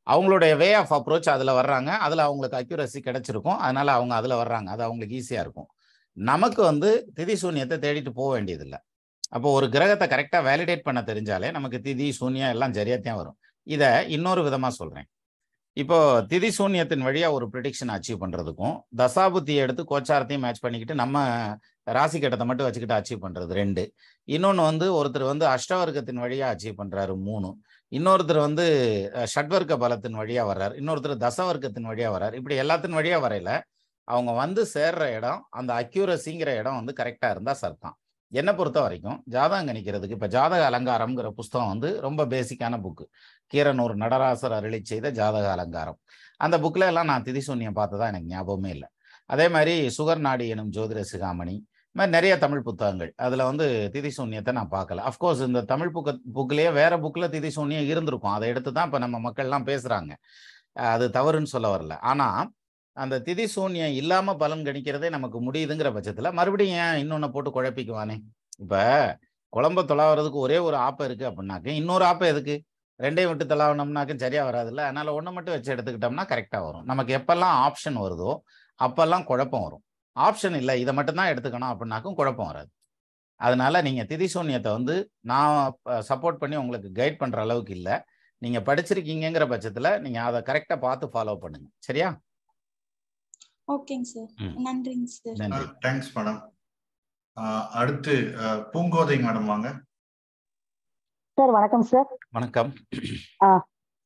அவங்களுடைய வே ஆஃப் அப்ரோச் அதில் வர்றாங்க, அதில் அவங்களுக்கு அக்யூரசி கிடைச்சிருக்கும், அதனால அவங்க அதில் வர்றாங்க, அது அவங்களுக்கு ஈஸியாக இருக்கும். நமக்கு வந்து திதிசூன்யத்தை தேடிட்டு போக வேண்டியதில்லை. அப்போ ஒரு கிரகத்தை கரெக்டாக வேலிடேட் பண்ண தெரிஞ்சாலே நமக்கு திதி சூன்யம் எல்லாம் சரியாத்தான் வரும். இதை இன்னொரு விதமாக சொல்கிறேன். இப்போ திதி சூன்யத்தின் வழியாக ஒரு ப்ரிடிக்ஷன் அச்சீவ் பண்ணுறதுக்கும் தசாபுத்தியை எடுத்து கோச்சாரத்தையும் மேட்ச் பண்ணிக்கிட்டு நம்ம ராசி கட்டத்தை மட்டும் வச்சுக்கிட்டு அச்சீவ் பண்ணுறது 2. இன்னொன்று வந்து ஒருத்தர் வந்து அஷ்டவர்க்கத்தின் வழியாக அச்சீவ் பண்ணுறாரு 3. இன்னொருத்தர் வந்து ஷட்வர்க்க பலத்தின் வழியாக வர்றார், இன்னொருத்தர் தசவர்க்கத்தின் வழியாக வர்றார். இப்படி எல்லாத்தின் வழியாக வரையில அவங்க வந்து சேர்ற இடம், அந்த அக்யூரசிங்கிற இடம் வந்து கரெக்டாக இருந்தால் சர்த்தம். என்னை பொறுத்த வரைக்கும் ஜாதகம் கணிக்கிறதுக்கு இப்போ ஜாதக அலங்காரம்ங்கிற புஸ்தகம் வந்து ரொம்ப பேசிக்கான புக்கு. கீரனூர் நடராசர் அருளி செய்த ஜாதக அலங்காரம். அந்த புக்கில் எல்லாம் நான் திதிசூன்யம் பார்த்ததா எனக்கு ஞாபகமே இல்லை. அதே மாதிரி சுகர் நாடி எனும் ஜோதிட சிகாமணி, இந்த மாதிரி நிறைய தமிழ் புத்தகங்கள், அதில் வந்து திதிசூன்யத்தை நான் பார்க்கல. அஃப்கோர்ஸ் இந்த தமிழ் புக்கிலேயே வேற புக்கில் திதிசூன்யம் இருந்திருக்கும். அதை எடுத்து தான் இப்போ நம்ம மக்கள்லாம் பேசுகிறாங்க. அது தவறுன்னு சொல்ல வரல. ஆனால் அந்த திதிசூன்யம் இல்லாமல் பலன் கணிக்கிறதே நமக்கு முடியுதுங்கிற பட்சத்தில் மறுபடியும் ஏன் இன்னொன்று போட்டு குழப்பிக்குவானே? இப்போ குழம்ப தொலாவுறதுக்கு ஒரே ஒரு ஆப்பை இருக்குது அப்படின்னாக்க இன்னொரு ஆப்பை எதுக்கு? ரெண்டையும் விட்டு தொலாவணும்னாக்கும் சரியாக வராதுல்ல. அதனால் ஒன்று மட்டும் வச்சு எடுத்துக்கிட்டோம்னா கரெக்டாக வரும். நமக்கு எப்பெல்லாம் ஆப்ஷன் வருதோ அப்பெல்லாம் குழப்பம் வரும். ஆப்ஷன் இல்லை இதை மட்டும்தான் எடுத்துக்கணும் அப்படின்னாக்கும் குழப்பம் வராது. அதனால நீங்கள் திதிசூன்யத்தை வந்து நான் சப்போர்ட் பண்ணி உங்களுக்கு கைட் பண்ணுற அளவுக்கு இல்லை. நீங்கள் படிச்சிருக்கீங்கிற பட்சத்தில் நீங்கள் அதை கரெக்டாக பார்த்து ஃபாலோ பண்ணுங்க. சரியா? ஓகேங்க சார். நன்றிங்க சார். நன்றி. Thanks madam. அடுத்து பூங்கோதை மேடம் வாங்க. சார் வணக்கம் சார். வணக்கம்.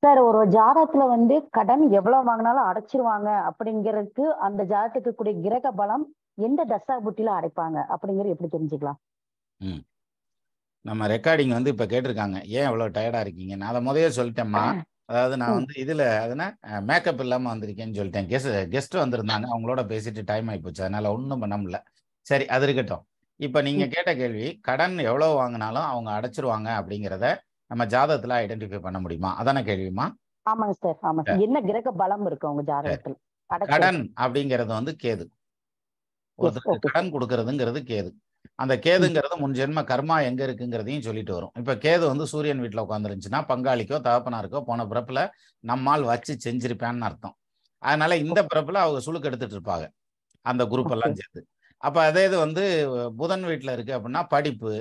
சார், ஒரு ஜாதகத்துல வந்து கடன் எவ்வளவு வாங்கினாலும் அடைச்சிருவாங்க அப்படிங்கிறதுக்கு அந்த ஜாதகத்துக்கு கூடிய கிரக பலம் எந்த தசா புத்தியில அடைப்பாங்க அப்படிங்கிறது எப்படி தெரிஞ்சுக்கலாம்? நம்ம ரெக்கார்டிங் வந்து இப்போ கேட்டிருக்காங்க ஏன் இவ்வளோ டயர்டாக இருக்கீங்க. நான் அதை முதலே சொல்லிட்டேம்மா. அதாவது நான் வந்து இதில் அதுனா மேக்கப் இல்லாமல் வந்திருக்கேன்னு சொல்லிட்டேன். கெஸ்ட் வந்திருந்தாங்க, அவங்களோட பேசிட்டு டைம் ஆகிப்போச்சு, அதனால ஒன்றும் பண்ண முடியல. சரி, அது இருக்கட்டும். இப்போ நீங்கள் கேட்ட கேள்வி, கடன் எவ்வளோ வாங்கினாலும் அவங்க அடைச்சிருவாங்க அப்படிங்கிறத நம்ம ஜாதகத்தில் ஐடென்டிஃபை பண்ண முடியுமா? அதான கேள்விமா? ஆமாங்க சார். ஆமா சார். என்ன கிரக பலம் இருக்கு அவங்க ஜாதகத்துல? கடன் அப்படிங்கிறது வந்து கேது. ஒருத்தருக்கு கடன் கொடுக்கறதுங்கிறது கேது. அந்த கேதுங்கிறது முன் ஜென்ம கர்மா எங்க இருக்குங்கிறதையும் சொல்லிட்டு வரும். இப்ப கேது வந்து சூரியன் வீட்டுல உட்காந்துருந்துச்சுன்னா பங்காளிக்கோ தகப்பனாருக்கோ போன பிறப்புல நம்மால் வச்சு செஞ்சிருப்பேன்னு அர்த்தம். அதனால இந்த பிறப்புல அவங்க சுழுக்கு எடுத்துட்டு இருப்பாங்க அந்த குரூப் எல்லாம் சேர்த்து. அப்ப அதே இது வந்து புதன் வீட்டுல இருக்கு அப்படின்னா படிப்பு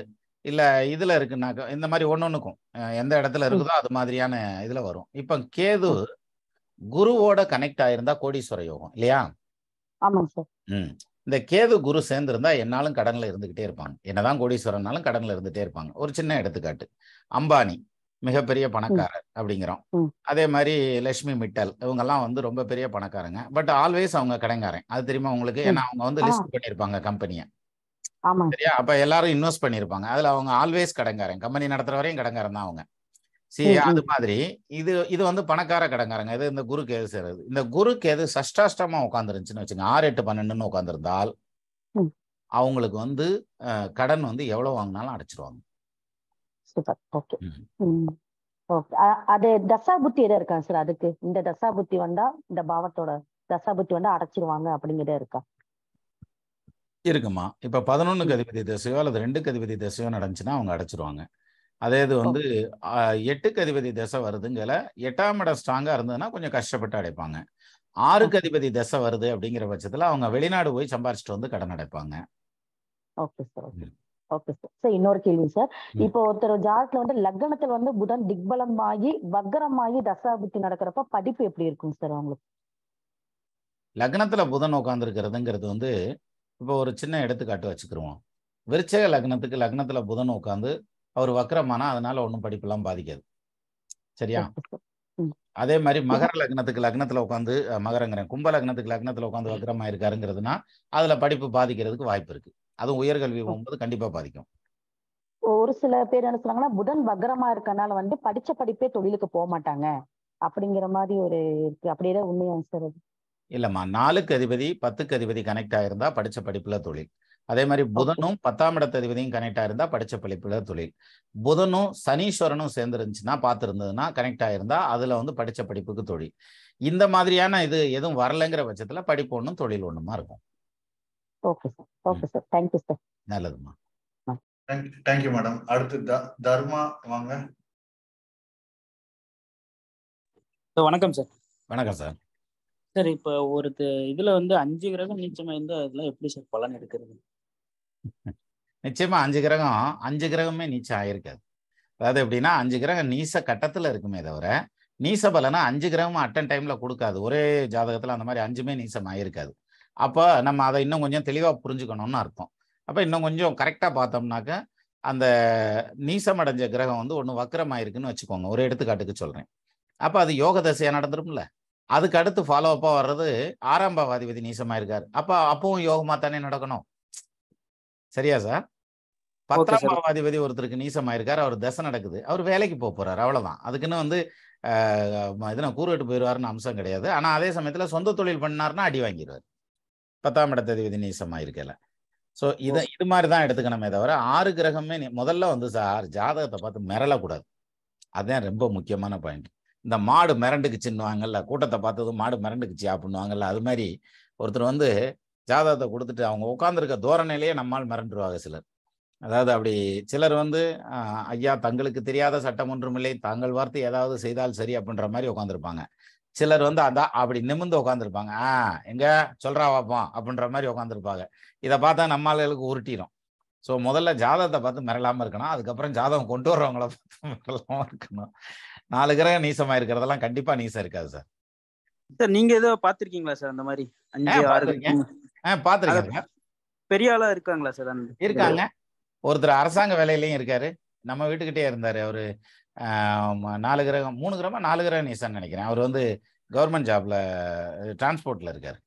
இல்ல இதுல இருக்குன்னாக்கா இந்த மாதிரி ஒன்னொன்னுக்கும் எந்த இடத்துல இருக்குதோ அது மாதிரியான இதுல வரும். இப்ப கேது குருவோட கனெக்ட் ஆயிருந்தா கோடீஸ்வர யோகம் இல்லையா? ஆமாங்க சார். இந்த கேது குரு சேர்ந்திருந்தா என்னாலும் கடன்ல இருந்துகிட்டே இருப்பாங்க. என்னதான் கோடீஸ்வரனாலும் கடன்ல இருந்துட்டே இருப்பாங்க. ஒரு சின்ன எடுத்துக்காட்டு, அம்பானி மிகப்பெரிய பணக்காரர் அப்படிங்கிறோம். அதே மாதிரி லட்சுமி மிட்டல் இவங்கெல்லாம் வந்து ரொம்ப பெரிய பணக்காரங்க. பட் ஆல்வேஸ் அவங்க கடன்காரன். அது தெரியுமா உங்களுக்கு? ஏன்னா அவங்க வந்து லிஸ்ட் பண்ணியிருப்பாங்க கம்பெனியை. சரியா? அப்ப எல்லாரும் இன்வெஸ்ட் பண்ணியிருப்பாங்க. அதுல அவங்க ஆல்வேஸ் கடன்காரன். கம்பெனி நடத்துற வரையும் கடன்காரன் தான் அவங்க. சரி, அது மாதிரி இது வந்து பணக்கார கடன்காரங்க. இது இந்த குரு கேது சேருது. இந்த குரு கேது சஷ்டாஷ்டமா உட்காந்துருந்துச்சுன்னு வச்சுங்க, 6, 8, 12 உட்காந்துருந்தால் அவங்களுக்கு வந்து கடன் வந்து எவ்வளவு வாங்கினாலும் அடைச்சிருவாங்க. சூப்பர். ஓகே. ஓகே. அது தசாபுத்தி எதா இருக்கா சார்? அதுக்கு இந்த தசாபுத்தி வந்தா இந்த பாவத்தோட தசாபுத்தி வந்தா அடைச்சிருவாங்க அப்படிங்கிறதே இருக்கா? இருக்குமா. இப்ப 11க்கு அதிபதி தசையோ அல்லது 2க்கு அதிபதி தசையோ நடந்துச்சுன்னா அவங்க அடைச்சிருவாங்க. அதே இது வந்து 8க்கு அதிபதி தசை வருதுங்கல 8ஆம் இடம் ஸ்ட்ராங்கா இருந்ததுன்னா கொஞ்சம் கஷ்டப்பட்டு அடைப்பாங்க. 6க்கு அதிபதி தசை வருது அப்படிங்கிற பட்சத்துல அவங்க வெளிநாடு போய் சம்பாரிச்சுட்டு வந்து கடன் அடைப்பாங்க. Okay sir. Okay sir. Sir இன்னொரு கேள்வி சார். இப்போ ஒருத்தர் ஜாதகத்துல வந்து லக்னத்துல வந்து புதன் திக்பலமாகி வக்ரமாகி தசாபுத்தி நடக்கிறப்ப படிப்பு எப்படி இருக்கும் சார் அவங்களுக்கு? லக்னத்துல புதன் உட்கார்ந்து இருக்கிறதுங்கிறது வந்து இப்போ ஒரு சின்ன எடுத்துக்காட்டு வச்சுக்கிருவோம். விருச்சக லக்னத்துக்கு லக்னத்துல புதன் உட்காந்து அவர் வக்ரமானா அதனால ஒன்றும் படிப்பெல்லாம் பாதிக்காது. சரியா? அதே மாதிரி மகர லக்னத்துக்கு லக்னத்துல உட்காந்து மகரங்கிறேன் கும்ப லக்னத்துக்கு லக்னத்துல உட்காந்து வக்ரமா இருக்காருங்கிறதுனா அதுல படிப்பு பாதிக்கிறதுக்கு வாய்ப்பு இருக்கு. அதுவும் உயர்கல்வி போகும்போது கண்டிப்பா பாதிக்கும். ஒரு சில பேர் என்ன சொல்றாங்கன்னா புதன் வக்ரமா இருக்கனால வந்து படிச்ச படிப்பே தொழிலுக்கு போக மாட்டாங்க அப்படிங்கிற மாதிரி ஒரு இருக்கு. அப்படியே உண்மையா சார்? இல்லம்மா, 4க்கு அதிபதி 10க்கு அதிபதி கனெக்ட் ஆயிருந்தா படிச்ச படிப்புல தொழில். அதே மாதிரி புதனும் 10ஆம் இடத்து அதிபதியும் கனெக்ட் ஆயிருந்தா படிச்ச படிப்புல தொழில். புதனும் சனீஸ்வரனும் சேர்ந்துருந்துச்சுன்னா பார்த்துருந்ததுன்னா கனெக்ட் ஆயிருந்தா அதுல வந்து படிச்ச படிப்புக்கு தொழில். இந்த மாதிரியான இது எதுவும் வரலைங்கிற பட்சத்துல படிப்பு ஒன்றும் தொழில் ஒண்ணுமா இருக்கும். Okay sir. Okay sir. Thank you sir. நல்லதுமா. Thank you madam. அடுத்து தர்மா வாங்க. வணக்கம் சார். வணக்கம் சார். சார் இப்போ ஒரு இதுல வந்து 5 கிரகம் நீச்சமா இருந்தா அதெல்லாம் எப்படி சார் பலன் எடுக்கிறது? நிச்சயமா 5 கிரகமே நீச்சம் ஆயிருக்காது. அதாவது எப்படின்னா 5 கிரகம் நீச கட்டத்துல இருக்குமே தவிர நீச பலனை 5 கிரகமும் அட்டன் டைம்ல கொடுக்காது. ஒரே ஜாதகத்துல அந்த மாதிரி 5மே நீசம் ஆயிருக்காது. அப்போ நம்ம அதை இன்னும் கொஞ்சம் தெளிவா புரிஞ்சுக்கணும்னு அர்த்தம். அப்ப இன்னும் கொஞ்சம் கரெக்டா பார்த்தோம்னாக்க அந்த நீசம் அடைஞ்ச கிரகம் வந்து ஒன்று வக்ரமாயிருக்குன்னு வச்சுக்கோங்க. ஒரு எடுத்துக்காட்டுக்கு சொல்றேன். அப்ப அது யோக தசையா நடந்துரும்ல. அதுக்கு அடுத்து ஃபாலோ அப்பா வர்றது 6ஆம் பாவாதிபதி நீசமா இருக்காரு. அப்பவும் யோகமா தானே நடக்கணும். சரியா சார்? 10ஆம் பாவாதிபதி ஒருத்தருக்கு நீசமாயிருக்காரு, அவர் தசை நடக்குது, அவர் வேலைக்கு போறாரு, அவ்வளவுதான். அதுக்குன்னு வந்து இதெல்லாம் கூறுவிட்டு போயிடுவாருன்னு அம்சம் கிடையாது. ஆனா அதே சமயத்துல சொந்த தொழில் பண்ணாருன்னா அடி வாங்கிடுவார் 10ஆம் இடத்ததிபதி நீசமாயிருக்கல. ஸோ இது மாதிரி தான் எடுத்துக்கணுமே தவிர 6 கிரகமே முதல்ல வந்து சார் ஜாதகத்தை பார்த்து மிரளக்கூடாது. அதுதான் ரொம்ப முக்கியமான பாயிண்ட். இந்த மாடு மிரண்டுக்குச்சுன்னுவாங்கல்ல, கூட்டத்தை பார்த்ததும் மாடு மிரண்டுக்குச்சு அப்படின்னுவாங்கல்ல, அது மாதிரி ஒருத்தர் வந்து ஜாதகத்தை கொடுத்துட்டு அவங்க உட்காந்துருக்க தோரணையிலேயே நம்மால் மிரண்டுருவாங்க சிலர். அதாவது அப்படி சிலர் வந்து ஐயா தங்களுக்கு தெரியாத சட்டம் ஒன்றுமில்லை, தாங்கள் வார்த்தை ஏதாவது செய்தால் சரி அப்படின்ற மாதிரி உட்காந்துருப்பாங்க. சிலர் வந்து அதான் அப்படி நிமிர்ந்து உட்காந்துருப்பாங்க, எங்க சொல்றா பார்ப்போம் அப்படின்ற மாதிரி உட்காந்துருப்பாங்க. இதை பார்த்தா நம்ம ஆளுகளுக்கு உருட்டிடும். ஸோ முதல்ல ஜாதகத்தை பார்த்து மிரளாம இருக்கணும், அதுக்கப்புறம் ஜாதகம் கொண்டு வர்றவங்கள பார்த்து மிரளாம இருக்கணும். 4 கிரகம் நீசமா இருக்கிறதெல்லாம் கண்டிப்பா நீசம் இருக்காது சார். சார் நீங்க ஏதோ பாத்திருக்கீங்களா சார் அந்த மாதிரி 5 6 பாத்திருக்கேன். பெரிய ஆளா இருக்காங்களா சார்? இருக்காங்க. ஒருத்தர் அரசாங்க வேலையிலயும் இருக்காரு, நம்ம வீட்டுக்கிட்டே இருந்தாரு. அவரு 4 கிரகம் 3 கிரகமா 4 கிரகம் நீசான்னு நினைக்கிறேன். அவர் வந்து கவர்மெண்ட் ஜாப்ல டிரான்ஸ்போர்ட்ல இருக்காரு.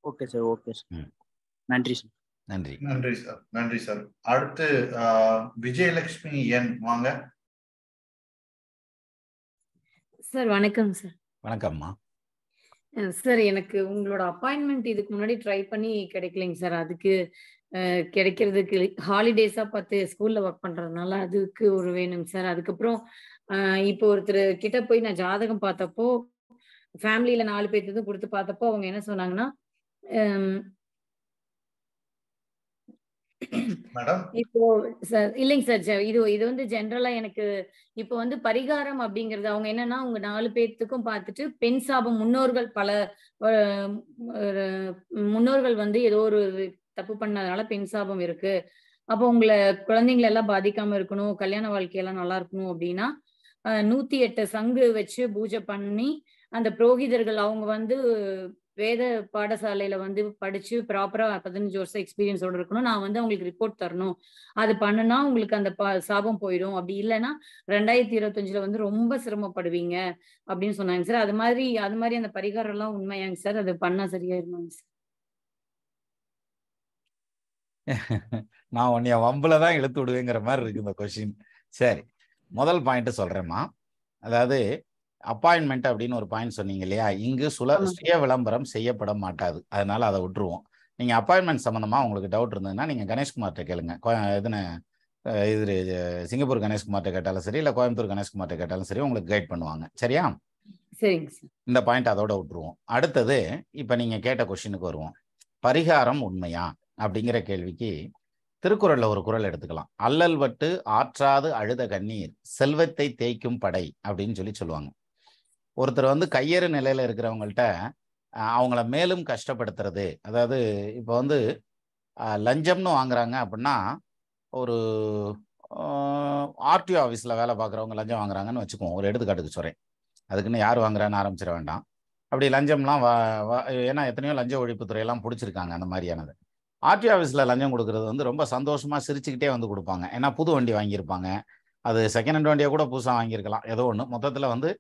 Okay sir, okay sir. நன்றி சார். நன்றி. நன்றி சார். நன்றி சார். அடுத்து விஜயலட்சுமி என் வாங்க சார். வணக்கம் சார். வணக்கம்மா. சார் எனக்கு உங்களோட அப்பாயின்மெண்ட் இதுக்கு முன்னாடி ட்ரை பண்ணி கிடைக்கலைங்க சார். அதுக்கு கிடைக்கிறதுக்கு ஹாலிடேஸா பார்த்து ஸ்கூல்ல ஒர்க் பண்றதுனால அதுக்கு ஒரு வேணுங்க சார். அதுக்கப்புறம் இப்போ ஒருத்தர் கிட்ட போய் நான் ஜாதகம் பார்த்தப்போ ஃபேமிலியில 4 பேர்த்துக்கும் கொடுத்து பார்த்தப்போ அவங்க என்ன சொன்னாங்கன்னா, இப்போ சார் இல்லைங்க சார், இது வந்து ஜென்ரலா எனக்கு இப்போ வந்து பரிகாரம் அப்படிங்கிறது அவங்க என்னன்னா, உங்க 4 பேர்த்துக்கும் பார்த்துட்டு பெண் சாபம் முன்னோர்கள் பல முன்னோர்கள் வந்து ஏதோ ஒரு தப்பு பண்ணதுனால பெண் சாபம் இருக்கு, அப்போ உங்களை குழந்தைங்களை எல்லாம் பாதிக்காம இருக்கணும், கல்யாண வாழ்க்கையெல்லாம் நல்லா இருக்கணும் அப்படின்னா 108 சங்கு வச்சு பூஜை பண்ணி அந்த புரோகிதர்கள் அவங்க வந்து வேத பாடசாலையில வந்து படிச்சு ப்ராப்பரா 15 வருஷம் எக்ஸ்பீரியன்ஸோட இருக்கணும், நான் வந்து அவங்களுக்கு ரிப்போர்ட் தரணும், அது பண்ணுனா உங்களுக்கு அந்த சாபம் போயிடும், அப்படி இல்லைன்னா 2025 வந்து ரொம்ப சிரமப்படுவீங்க அப்படின்னு சொன்னாங்க சார். அது மாதிரி அந்த பரிகாரம் எல்லாம் உண்மையாங்க சார்? அது பண்ணா சரியாயிருமாங்க சார்? நான் உன்னைய வம்புல தான் இழுத்து விடுவேங்கிற மாதிரி இருக்கு இந்த கொஸ்டின். சரி, முதல் பாயிண்ட் சொல்றேம்மா. அதாவது அப்பாயின்மெண்ட் அப்படின்னு ஒரு பாயிண்ட் சொன்னீங்க இல்லையா, இங்கு சுய விளம்பரம் செய்யப்பட மாட்டாது, அதனால அதை விட்டுருவோம். நீங்க அப்பாயின்மெண்ட் சம்பந்தமா உங்களுக்கு டவுட் இருந்ததுன்னா நீங்க கணேஷ்குமார்கிட்ட கேளுங்க. இது சிங்கப்பூர் கணேஷ்குமார்கிட்ட கேட்டாலும் சரி, இல்லை கோயம்புத்தூர் கணேஷ்குமார்கிட்ட கேட்டாலும் சரி, உங்களுக்கு கைட் பண்ணுவாங்க. சரியா? சரிங்க சார். இந்த பாயிண்ட் அதோட விட்டுருவோம். அடுத்தது இப்ப நீங்க கேட்ட கொஸ்டினுக்கு வருவோம். பரிகாரம் உண்மையா அப்படிங்கிற கேள்விக்கு திருக்குறள்ல ஒரு குறள் எடுத்துக்கலாம். அல்லல் வட்டு ஆற்றாது அழுத கண்ணீர் செல்வத்தை தேய்க்கும் படை அப்படின்னு சொல்லுவாங்க. ஒருத்தர் வந்து கையேறு நிலையில இருக்கிறவங்கள்ட்ட அவங்கள மேலும் கஷ்டப்படுத்துறது, அதாவது இப்போ வந்து லஞ்சம்னு வாங்குறாங்க அப்படின்னா, ஒரு ஆர்டிஓ ஆஃபீஸில் வேலை பார்க்குறவங்க லஞ்சம் வாங்குறாங்கன்னு வச்சுக்குவோம், ஒரு எடுத்துக்காட்டுக்கு சொல்கிறேன், அதுக்குன்னு யார் வாங்குறான்னு ஆரம்பிச்சிட வேண்டாம். அப்படி லஞ்சம்லாம் ஏன்னா எத்தனையோ லஞ்ச ஒழிப்புத்துறையெல்லாம் பிடிச்சிருக்காங்க. அந்த மாதிரியானது ஆர்டிஓ ஆஃபீஸில் லஞ்சம் கொடுக்கறது வந்து ரொம்ப சந்தோஷமாக சிரிச்சுக்கிட்டே வந்து கொடுப்பாங்க. ஏன்னா புது வண்டி வாங்கியிருப்பாங்க, அது செகண்ட் ஹேண்ட் வண்டியை கூட புதுசாக வாங்கியிருக்கலாம், ஏதோ ஒன்று. மொத்தத்தில் வந்து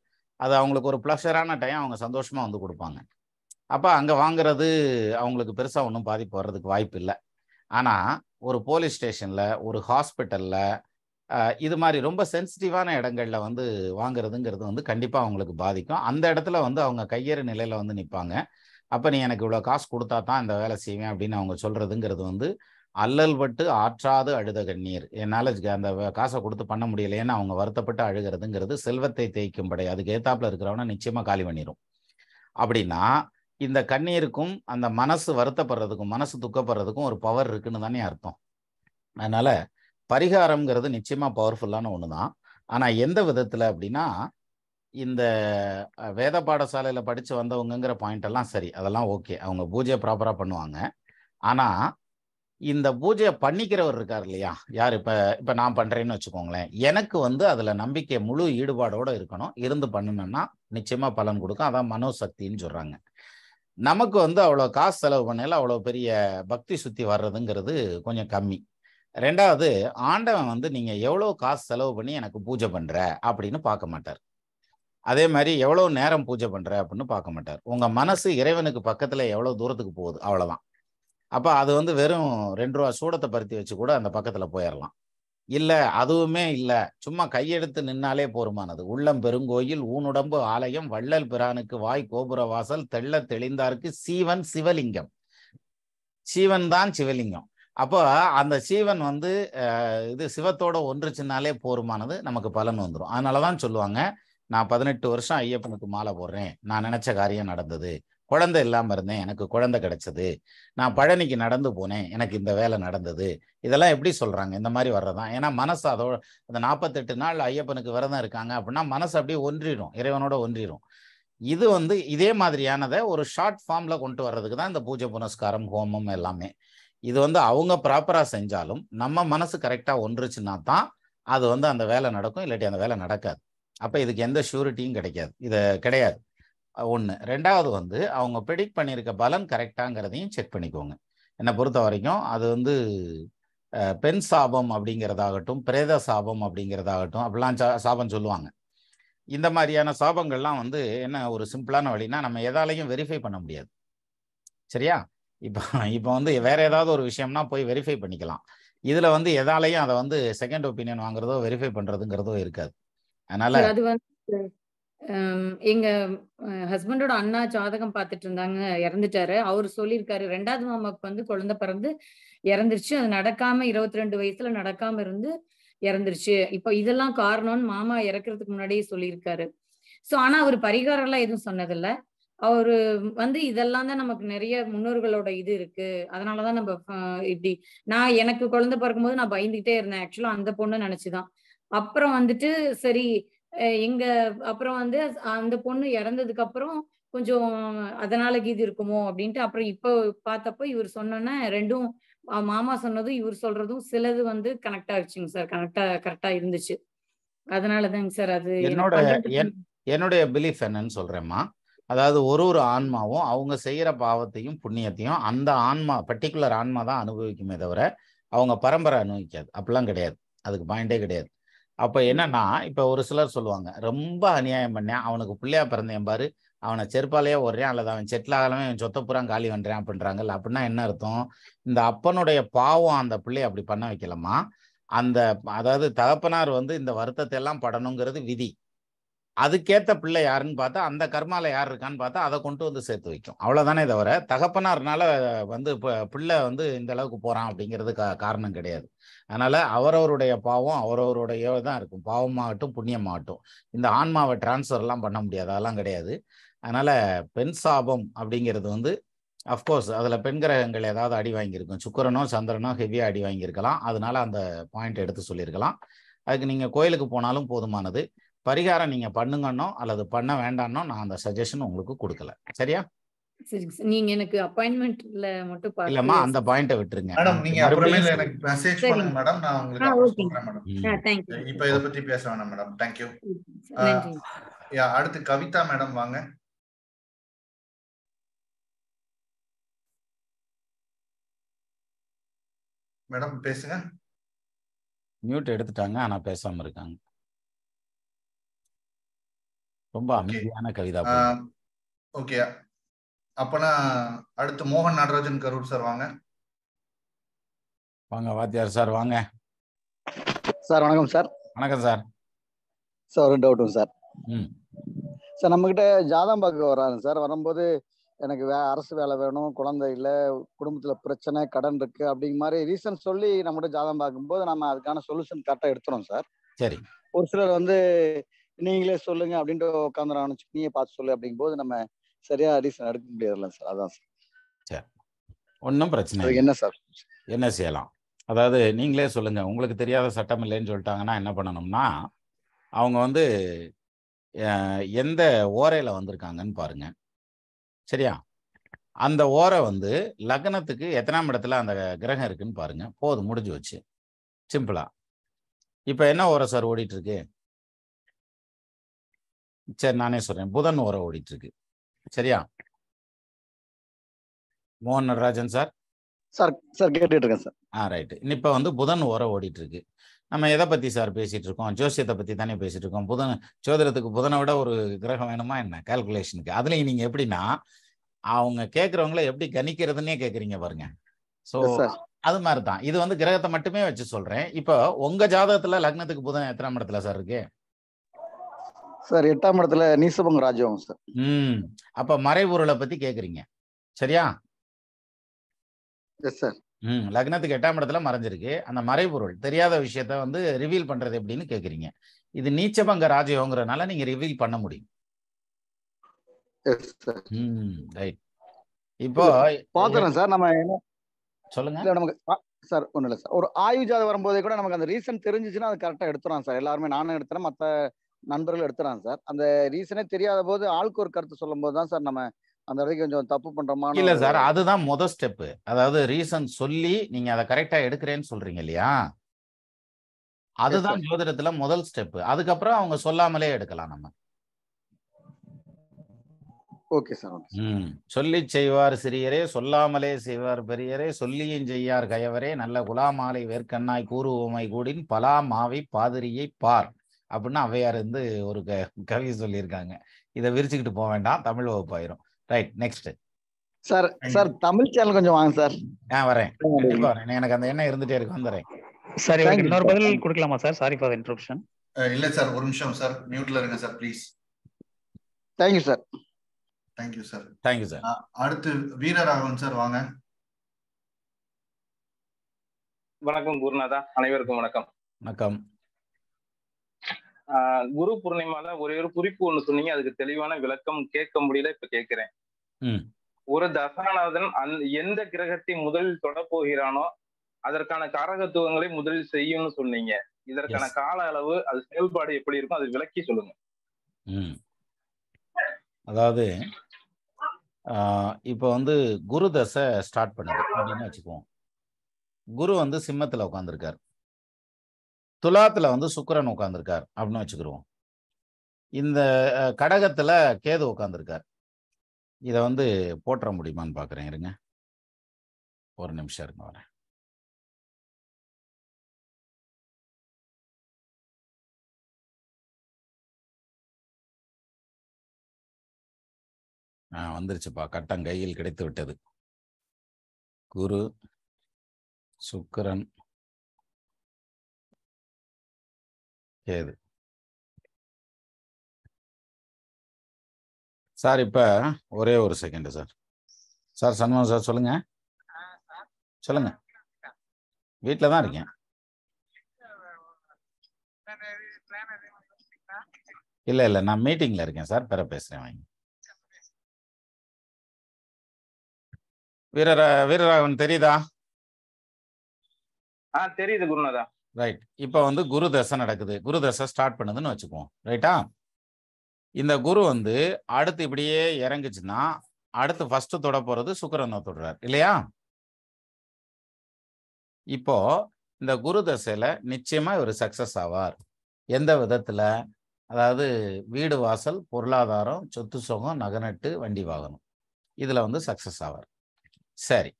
அது அவங்களுக்கு ஒரு ப்ளஷரான டைம், அவங்க சந்தோஷமாக வந்து கொடுப்பாங்க. அப்போ அங்கே வாங்குறது அவங்களுக்கு பெருசாக ஒன்றும் பாதிப்பு வர்றதுக்கு வாய்ப்பு இல்லை. ஆனால் ஒரு போலீஸ் ஸ்டேஷனில், ஒரு ஹாஸ்பிட்டலில், இது மாதிரி ரொம்ப சென்சிட்டிவான இடங்களில் வந்து வாங்குறதுங்கிறது வந்து கண்டிப்பாக அவங்களுக்கு பாதிக்கும். அந்த இடத்துல வந்து அவங்க கையேறு நிலையில் வந்து நிற்பாங்க. அப்போ நீ எனக்கு இவ்வளோ காசு கொடுத்தா தான் இந்த வேலை செய்வேன் அப்படின்னு அவங்க சொல்கிறதுங்கிறது வந்து அல்லல் பட்டு ஆற்றாது அழுத கண்ணீர், என்னால் அந்த காசை கொடுத்து பண்ண முடியலையேன்னு அவங்க வருத்தப்பட்டு அழுகிறதுங்கிறது செல்வத்தை தேய்க்கும் படை, அதுக்கு ஏத்தாப்புல இருக்கிறவனா நிச்சயமாக காலி பண்ணிடும். அப்படின்னா இந்த கண்ணீருக்கும் அந்த மனசு வருத்தப்படுறதுக்கும் மனசு துக்கப்படுறதுக்கும் ஒரு பவர் இருக்குன்னு தானே அர்த்தம். அதனால பரிகாரம்ங்கிறது நிச்சயமா பவர்ஃபுல்லான ஒன்று தான். ஆனால் எந்த விதத்தில் அப்படின்னா, இந்த வேத பாடசாலையில் படித்து வந்தவங்கிற பாயிண்ட் எல்லாம் சரி, அதெல்லாம் ஓகே, அவங்க பூஜையை ப்ராப்பராக பண்ணுவாங்க. ஆனால் இந்த பூஜையை பண்ணிக்கிறவர் இருக்கார் இல்லையா, யார் இப்போ நான் பண்ணுறேன்னு வச்சுக்கோங்களேன், எனக்கு வந்து அதில் நம்பிக்கை முழு ஈடுபாடோடு இருக்கணும், இருந்து பண்ணணும்னா நிச்சயமாக பலன் கொடுக்கும். அதான் மனோசக்தின்னு சொல்கிறாங்க. நமக்கு வந்து அவ்வளோ காசு செலவு பண்ணல அவ்வளோ பெரிய பக்தி சுற்றி வர்றதுங்கிறது கொஞ்சம் கம்மி. ரெண்டாவது, ஆண்டவன் வந்து நீங்கள் எவ்வளோ காசு செலவு பண்ணி எனக்கு பூஜை பண்ணுற அப்படின்னு பார்க்க மாட்டார். அதே மாதிரி எவ்வளோ நேரம் பூஜை பண்ணுற அப்படின்னு பார்க்க மாட்டார். உங்கள் மனசு இறைவனுக்கு பக்கத்தில் எவ்வளோ தூரத்துக்கு போகுது, அவ்வளோதான். அப்போ அது வந்து வெறும் 2 ரூபா சூடத்தை பருத்தி வச்சு கூட அந்த பக்கத்தில் போயிடலாம். இல்லை அதுவுமே இல்லை, சும்மா கையெடுத்து நின்னாலே போருமானது. உள்ளம் பெருங்கோயில் ஊனுடம்பு ஆலயம் வள்ளல் பிரானுக்கு வாய் கோபுர வாசல் தெள்ள தெளிந்தாருக்கு சீவன் சிவலிங்கம். சீவன் தான் சிவலிங்கம். அப்போ அந்த சீவன் வந்து இது சிவத்தோட ஒன்றுச்சுனாலே போருமானது, நமக்கு பலன் வந்துடும். அதனால தான் சொல்லுவாங்க, நான் 18 வருஷம் ஐயப்பனுக்கு மாலை போடுறேன், நான் நினைச்ச காரியம் நடந்தது. குழந்தை இல்லாமல் இருந்தேன், எனக்கு குழந்தை கிடைச்சது. நான் பழனிக்கு நடந்து போனேன், எனக்கு இந்த வேலை நடந்தது. இதெல்லாம் எப்படி சொல்றாங்க? இந்த மாதிரி வர்றதான். ஏன்னா மனசு அதோட அந்த 48 நாள் ஐயப்பனுக்கு விரதம் இருக்காங்க அப்படின்னா மனசு அப்படியே ஒன்றிடும், இறைவனோட ஒன்றிடும். இது வந்து இதே மாதிரியானதை ஒரு ஷார்ட் ஃபார்ம்ல கொண்டு வர்றதுக்கு தான் இந்த பூஜை புனஸ்காரம் ஹோமம் எல்லாமே. இது வந்து அவங்க ப்ராப்பரா செஞ்சாலும் நம்ம மனசு கரெக்டா ஒன்றுச்சுன்னா தான் அது வந்து அந்த வேலை நடக்கும், இல்லாட்டி அந்த வேலை நடக்காது. அப்ப இதுக்கு எந்த ஷூரிட்டியும் கிடைக்காது, இது கிடையாது. ஒன்று. ரெண்டாவது வந்து அவங்க ப்ரெடிக்ட் பண்ணியிருக்க பலன் கரெக்டாங்கிறதையும் செக் பண்ணிக்கோங்க. என்னை பொறுத்த வரைக்கும் அது வந்து பெண் சாபம் அப்படிங்கிறதாகட்டும், பிரேத சாபம் அப்படிங்கிறதாகட்டும், அப்படிலாம் சாபம் சொல்லுவாங்க. இந்த மாதிரியான சாபங்கள்லாம் வந்து என்ன ஒரு சிம்பிளான வழினா, நம்ம எதாலையும் வெரிஃபை பண்ண முடியாது. சரியா? இப்போ வந்து வேற ஏதாவது ஒரு விஷயம்னா போய் வெரிஃபை பண்ணிக்கலாம். இதுல வந்து எதாலையும் அதை வந்து செகண்ட் ஒப்பீனியன் வாங்குறதோ வெரிஃபை பண்றதுங்கிறதோ இருக்காது. அதனால அது வந்து எங்க ஹஸ்பண்டோட அண்ணா ஜாதகம் பார்த்துட்டு இருந்தாங்க, இறந்துட்டாரு. அவரு சொல்லியிருக்காரு 2வது மாமாவுக்கு வந்து குழந்தை பிறந்து இறந்துருச்சு, அது நடக்காம 22 வயசுல நடக்காம இருந்து இறந்துருச்சு. இப்போ இதெல்லாம் காரணம்னு மாமா இறக்குறதுக்கு முன்னாடியே சொல்லியிருக்காரு. ஆனா அவரு பரிகாரம் எல்லாம் எதுவும் சொன்னதில்ல. அவரு வந்து இதெல்லாம் தான் நமக்கு நிறைய முன்னோர்களோட இது இருக்கு, அதனாலதான் நம்ம இப்படி. நான் எனக்கு குழந்தை பிறக்கும்போது நான் பயந்துகிட்டே இருந்தேன், ஆக்சுவலா அந்த பொண்ணு நினைச்சுதான். அப்புறம் வந்துட்டு சரி எங்க அப்புறம் வந்து அந்த பொண்ணு இறந்ததுக்கு அப்புறம் கொஞ்சம் அதனால இது இருக்குமோ அப்படின்ட்டு அப்புறம் இப்போ பார்த்தப்போ இவர் சொன்னோன்னா ரெண்டும் மாமா சொன்னதும் இவர் சொல்றதும் சிலது வந்து கனெக்ட் ஆயிடுச்சுங்க சார். கரெக்டா இருந்துச்சு. அதனாலதாங்க சார் அது என்னுடைய பிலீஃப் என்னன்னு சொல்றேம்மா. அதாவது ஒரு ஆன்மாவும் அவங்க செய்யற பாவத்தையும் புண்ணியத்தையும் அந்த ஆன்மா பர்டிகுலர் ஆன்மா தான் அனுபவிக்குமே தவிர அவங்க பரம்பரை அனுபவிக்காது. அப்படிலாம் கிடையாது, அதுக்கு பாயிண்டே கிடையாது. அப்ப என்னன்னா, இப்ப ஒரு சிலர் சொல்லுவாங்க, ரொம்ப அநியாயம் பண்ணேன், அவனுக்கு பிள்ளையா பிறந்தேன் பாரு, அவனை செருப்பாலேயே ஓடுறேன், அல்லது அவன் செட்டில் ஆகலாமே அவன் சொத்த புறா காலி பண்றேன் அப்படின்றாங்கல்ல. அப்படின்னா என்ன அர்த்தம்? இந்த அப்பனுடைய பாவம் அந்த பிள்ளைய அப்படி பண்ண வைக்கலாமா? அந்த அதாவது தகப்பனார் வந்து இந்த வருத்தத்தை எல்லாம் படணுங்கிறது விதி. அதுக்கேற்ற பிள்ளை யாருன்னு பார்த்தா அந்த கர்மால யார் இருக்கான்னு பார்த்தா அதை கொண்டு வந்து சேர்த்து வைக்கும். அவ்வளவுதானே தவிர தகப்பனார்னால வந்து பிள்ளை வந்து இந்த அளவுக்கு போறான் அப்படிங்கிறது காரணம் கிடையாது. அதனால அவரவருடைய பாவம் அவரவருடைய தான் இருக்கும், பாவமாகட்டும் புண்ணியமாகட்டும். இந்த ஆன்மாவை டிரான்ஸ்ஃபர் எல்லாம் பண்ண முடியாது, அதெல்லாம் கிடையாது. அதனால பெண் சாபம் அப்படிங்கிறது வந்து அஃப்கோர்ஸ் அதில் பெண் கிரகங்கள் ஏதாவது அடி வாங்கியிருக்கும், சுக்கிரனோ சந்திரனோ ஹெவியாக அடி வாங்கியிருக்கலாம், அதனால அந்த பாயிண்ட் எடுத்து சொல்லியிருக்கலாம். அதுக்கு நீங்கள் கோயிலுக்கு போனாலும் போதுமானது. பரிகாரம் நீங்க பண்ணுங்கன்னோ அல்லது பண்ண வேண்டாம்னோ நான் அந்த சஜஷன் உங்களுக்கு கொடுக்கல. சரியா? நீங்க எனக்கு அப்பாயின்ட்மென்ட்ல மட்டும் பாருங்க. இல்லம்மா, அந்த பாயிண்ட விட்டுருங்க மேடம். நீங்க அப்புறமேல எனக்கு மெசேஜ் பண்ணுங்க மேடம், நான் உங்களுக்கு அப்புறம் சொல்றேன் மேடம். Thank you. இப்போ இத பத்தி பேச வேணாம் மேடம். Thank you. அடுத்து கவிதா மேடம் வாங்க. மேடம் பேசுங்க. மியூட் எடுத்துட்டாங்க, ஆனா பேசாம இருக்காங்க. ரொம்ப அமைதியான கவிதா. ஓகே, அப்பனா அடுத்து மோகன் நடராஜன் கரூர் சார் வாங்க. வாங்க வாத்தியார் சார் வாங்க. சார் வணக்கம் சார். வணக்கம் சார். சார் ஒரு டவுட்டுங்க சார். சார் நம்மகிட்ட ஜாதகம் பார்க்க வராங்க சார். வரும்போது எனக்கு அரசு வேலை வேணும், குழந்தை இல்லை, குடும்பத்துல பிரச்சனை, கடன் இருக்கு அப்படிங்கிற மாதிரி ரீசன் சொல்லி நம்மகிட்ட ஜாதகம் பார்க்கும்போது நம்ம அதுக்கான சொல்யூஷன் கரெக்டாக எடுத்துறோம் சார். சரி. ஒரு சிலர் வந்து நீங்களே சொல்லுங்க அப்படின்ட்டு உட்காந்துறான்னு, நீயே பார்த்து சொல்லு அப்படிங்கும் போது நம்ம சரியா ரீசன் எடுக்க முடியாதுல்ல சார். அதான் சார். சரி, ஒன்றும் பிரச்சனை இல்லை. என்ன சார் என்ன செய்யலாம்? அதாவது நீங்களே சொல்லுங்க, உங்களுக்கு தெரியாத சட்டம் இல்லைன்னு சொல்லிட்டாங்கன்னா என்ன பண்ணணும்னா, அவங்க வந்து எந்த ஓரையில வந்திருக்காங்கன்னு பாருங்க. சரியா? அந்த ஓரை வந்து லக்னத்துக்கு எத்தனாம் இடத்துல அந்த கிரகம் இருக்குன்னு பாருங்க. போதும், முடிஞ்சு வச்சு. சிம்பிளா. இப்ப என்ன ஓரை சார் ஓடிட்டு இருக்கு? சரி, நானே சொல்றேன். புதன் ஓரை ஓடிட்டு இருக்கு. சரியா? மோகன் நடராஜன் சார். சார் கேட்டுட்டு இருக்கேன் சார். ரைட்டு. இப்ப வந்து புதன் ஓரை ஓடிட்டு இருக்கு. நம்ம எதை பத்தி சார் பேசிட்டு இருக்கோம்? ஜோசியத்தை பத்தி தானே பேசிட்டு இருக்கோம். புதன் ஜோதிடத்துக்கு புதனை விட ஒரு கிரகம் வேணுமா என்ன கால்குலேஷனுக்கு? அதுலயும் நீங்க எப்படின்னா அவங்க கேட்கறவங்கள எப்படி கணிக்கிறதுன்னே கேட்குறீங்க பாருங்க. ஸோ அது மாதிரி தான். இது வந்து கிரகத்தை மட்டுமே வச்சு சொல்றேன். இப்போ உங்க ஜாதகத்துல லக்னத்துக்கு புதன் எத்தனாம் இடத்துல சார் இருக்கு சார்? 8ஆம் இடத்துல நீசபங்க ராஜயோகம் சார். அப்ப மறைபொருளை பத்தி கேக்குறீங்க, சரியா? Yes sir. லக்னத்துக்கு 8ஆம் இடத்துல மறைஞ்சிருக்கு. அந்த மறைபொருள் தெரியாத விஷயத்த வந்து ரிவீல் பண்றது எப்படின்னு கேக்குறீங்க. இது நீச்சபங்க ராஜயோகங்கிறதுனால நீங்க ரிவீல் பண்ண முடியும். ரைட். இப்போ பாத்துறேன் சார். நம்ம என்ன சொல்லுங்க. இல்ல நமக்கு சார் ஒன்றும் இல்லை சார், ஒரு ஆய்வு ஜாதகம் வரும்போதே கூட நமக்கு அந்த ரீசன் தெரிஞ்சிச்சுன்னா அது கரெக்டாக எடுத்துறான் சார். எல்லாருமே நானும் எடுத்துறேன், மற்ற நண்பர்கள் எடுத்துறான் சார். அந்த ரீசனே தெரியாத போது ஆளுக்கு ஒரு கருத்து சொல்லும் போது தான் சார் நம்ம அந்த இடத்துக்கு கொஞ்சம் தப்பு பண்றோமா. இல்ல சார், அதுதான் முதல் ஸ்டெப். அதாவது ரீசன் சொல்லி நீங்க அதை கரெக்டா எடுக்கிறேன்னு சொல்றீங்க இல்லையா, அதுதான் ஜோதிடத்துல முதல் ஸ்டெப். அதுக்கப்புறம் அவங்க சொல்லாமலே எடுக்கலாம் நம்ம. Okay sir. சொல்லி செய்வார் சிறியரே, சொல்லாமலே செய்வார் பெரியரே, சொல்லியும் செய்யார் கயவரே, நல்ல குலாமாலை வேர்க்கண்ணாய் கூறுவோமை கூடின் பலா மாவை பாதிரியை பார் அப்படின்னு ஔவையார் வந்து ஒரு கவி சொல்லியிருக்காங்க. இதை விரிச்சுக்கிட்டு போக வேண்டாம், தமிழ் வகுப்பாயிரும். Right, next sir. Sir Tamil channel கொஞ்சம் வாங்க சார். வரேன், கண்டிப்பா வரேன். எனக்கு அந்த எண்ணம் இருந்துட்டே இருக்கு, வந்துடுறேன். சார் இன்னொரு பதில் கொடுக்கலாமா சார்? Sorry for interruption. இல்ல சார், ஒரு நிமிஷம் சார், மியூட்ல இருங்க sir please. Thank you sir. Thank you sir. Thank you sir. அடுத்து வீரராகவன் சார் வாங்க. வணக்கம் குருநாதா, அனைவருக்கும் வணக்கம். வணக்கம். குரு பூர்ணிமால ஒரே ஒரு குறிப்பு ஒண்ணு சொன்னீங்க, அதுக்கு தெளிவான விளக்கம் கேட்க முடியல, இப்ப கேட்கிறேன். ஒரு தசாநாதன் எந்த கிரகத்தை முதலில் தொட போகிறானோ அதற்கான காரகத்துவங்களை முதலில் செய்யும்னு சொன்னீங்க. இதற்கான கால அளவு, அது செயல்பாடு எப்படி இருக்கும், அது விளக்கி சொல்லுங்க. அதாவது இப்போ வந்து குரு தசை ஸ்டார்ட் பண்ணுது அப்படின்னு வச்சுக்குவோம். குரு வந்து சிம்மத்துல உட்காந்துருக்கார், துலாத்துல வந்து சுக்கிரன் உட்காந்துருக்கார் அப்படின்னு வச்சுக்கிருவோம். இந்த கடகத்துல கேது உட்காந்துருக்கார். இதை வந்து போற்ற முடியுமான்னு பாக்குறேன், இருங்க ஒரு நிமிஷம் இருங்க, வரேன். வந்துருச்சுப்பா, கட்டம் கையில் கிடைத்து விட்டது. குரு சுக்கிரன் கேது. சார் இப்ப ஒரே ஒரு second sir. Sir Shanmugam sir சொல்லுங்க. சொல்லுங்க. வீட்டில் தான் இருக்கேன். இல்ல நான் மீட்டிங்ல இருக்கேன் சார், பிற பேசுறேன் வாங்க. வீரராகவன் தெரியுதா? தெரியுது குருநாதா. ரைட். இப்போ வந்து குரு தசை நடக்குது, குரு தசை ஸ்டார்ட் பண்ணுதுன்னு வச்சுக்குவோம், ரைட்டா? இந்த குரு வந்து அடுத்து இப்படியே இறங்குச்சுன்னா அடுத்து ஃபர்ஸ்ட் தொட போறது சுக்கிரனை தொடுறார் இல்லையா? இப்போ இந்த குரு தசையில நிச்சயமா இவர் சக்சஸ் ஆவார். எந்த விதத்துல? அதாவது வீடு வாசல், பொருளாதாரம், சொத்து சுகம், நகநட்டு, வண்டி வாகனம், இதுல வந்து சக்சஸ் ஆவார். சரி,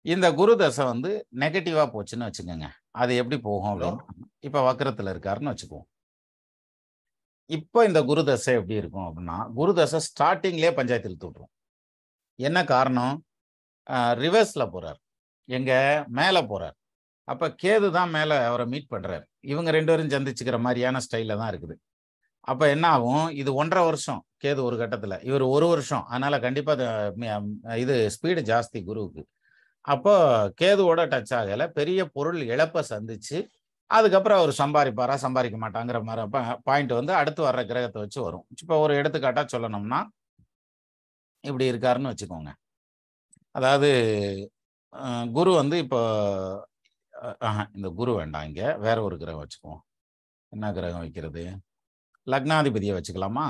இந்த குரு தசை வந்து நெகட்டிவா போச்சுன்னு வச்சுக்கோங்க. அது எப்படி போகும் அப்படின்னு, இப்ப வக்கரத்துல இருக்காருன்னு வச்சுக்குவோம். இப்போ இந்த குரு தசை எப்படி இருக்கும் அப்படின்னா, குரு தசை ஸ்டார்டிங்லேயே பஞ்சாயத்தில் தூட்டுரும். என்ன காரணம்? ரிவர்ஸ்ல போறார், எங்க மேல போறார். அப்ப கேது தான் மேல அவரை மீட் பண்றாரு. இவங்க ரெண்டு பேரும் சந்திச்சுக்கிற மாதிரியான ஸ்டைல தான் இருக்குது. அப்ப என்ன ஆகும்? இது 1.5 வருஷம் கேது ஒரு கட்டத்துல, இவர் 1 வருஷம். அதனால கண்டிப்பா இது ஸ்பீடு ஜாஸ்தி குருவுக்கு. அப்போ கேதுவோட டச் ஆகல, பெரிய பொருள் இழப்பை சந்திச்சு அதுக்கப்புறம் அவர் சம்பாதிப்பாரா சம்பாதிக்க மாட்டாங்கிற மாதிரி பாயிண்ட் வந்து அடுத்து வர்ற கிரகத்தை வச்சு வரும். இப்போ ஒரு எடுத்துக்காட்டா சொல்லணும்னா இப்படி இருக்காருன்னு வச்சுக்கோங்க. அதாவது குரு வந்து இப்போ இந்த குரு வேண்டாம், இங்க வேற ஒரு கிரகம் வச்சுக்குவோம். என்ன கிரகம் வைக்கிறது? லக்னாதிபதியை வச்சுக்கலாமா?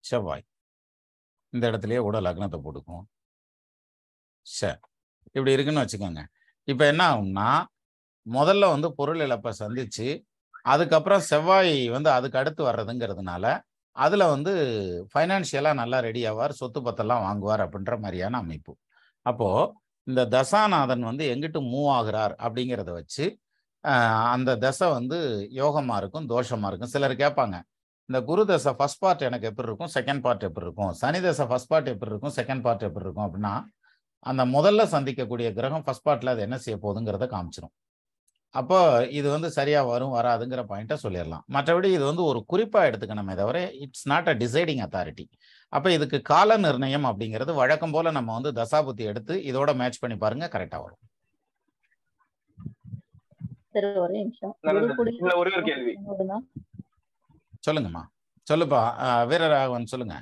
செவ்வாய். இந்த இடத்துலயே கூட லக்னத்தை போட்டுக்குவோம். சரி, இப்படி இருக்குன்னு வச்சுக்கோங்க. இப்போ என்ன ஆகும்னா, முதல்ல வந்து பொருள் இழப்பை சந்திச்சு அதுக்கப்புறம் செவ்வாய் வந்து அதுக்கு அடுத்து வர்றதுங்கிறதுனால அதுல வந்து ஃபைனான்சியலா நல்லா ரெடி ஆவார், சொத்து பத்தெல்லாம் வாங்குவார் அப்படின்ற மாதிரியான அமைப்பு. அப்போ இந்த தசாநாதன் வந்து எங்கிட்டு மூவ் ஆகுறார் அப்படிங்கிறத வச்சு அந்த தசை வந்து யோகமா இருக்கும், தோஷமா இருக்கும். சிலர் கேட்பாங்க, இந்த குரு தசை ஃபர்ஸ்ட் பார்ட் எனக்கு எப்படி இருக்கும், செகண்ட் பார்ட் எப்படி இருக்கும், சனி தசை ஃபர்ஸ்ட் பார்ட் எப்படி இருக்கும், செகண்ட் பார்ட் எப்படி இருக்கும் அப்படின்னா, அந்த முதல்ல சந்திக்கக்கூடிய கிரகம் ஃபர்ஸ்ட் பார்ட்ல அது என்ன செய்ய போகுதுங்கிறத காமிச்சிடும். அப்போ இது வந்து சரியா வரும் வராதுங்கிற பாயிண்ட்டை சொல்லிடலாம். மற்றபடி இது வந்து ஒரு குறிப்பா எடுத்துக்கணுமே தவிர it's not a deciding authority. அப்போ இதுக்கு கால நிர்ணயம் அப்படிங்கிறது வழக்கம் போல நம்ம வந்து தசாபுத்தி எடுத்து இதோட மேட்ச் பண்ணி பாருங்க, கரெக்டா வரும். ஒரே நிமிஷம். ஒரே ஒரு கேள்வி சொல்லுங்கம்மா. சொல்லுப்பா வீரராகவன், சொல்லுங்க.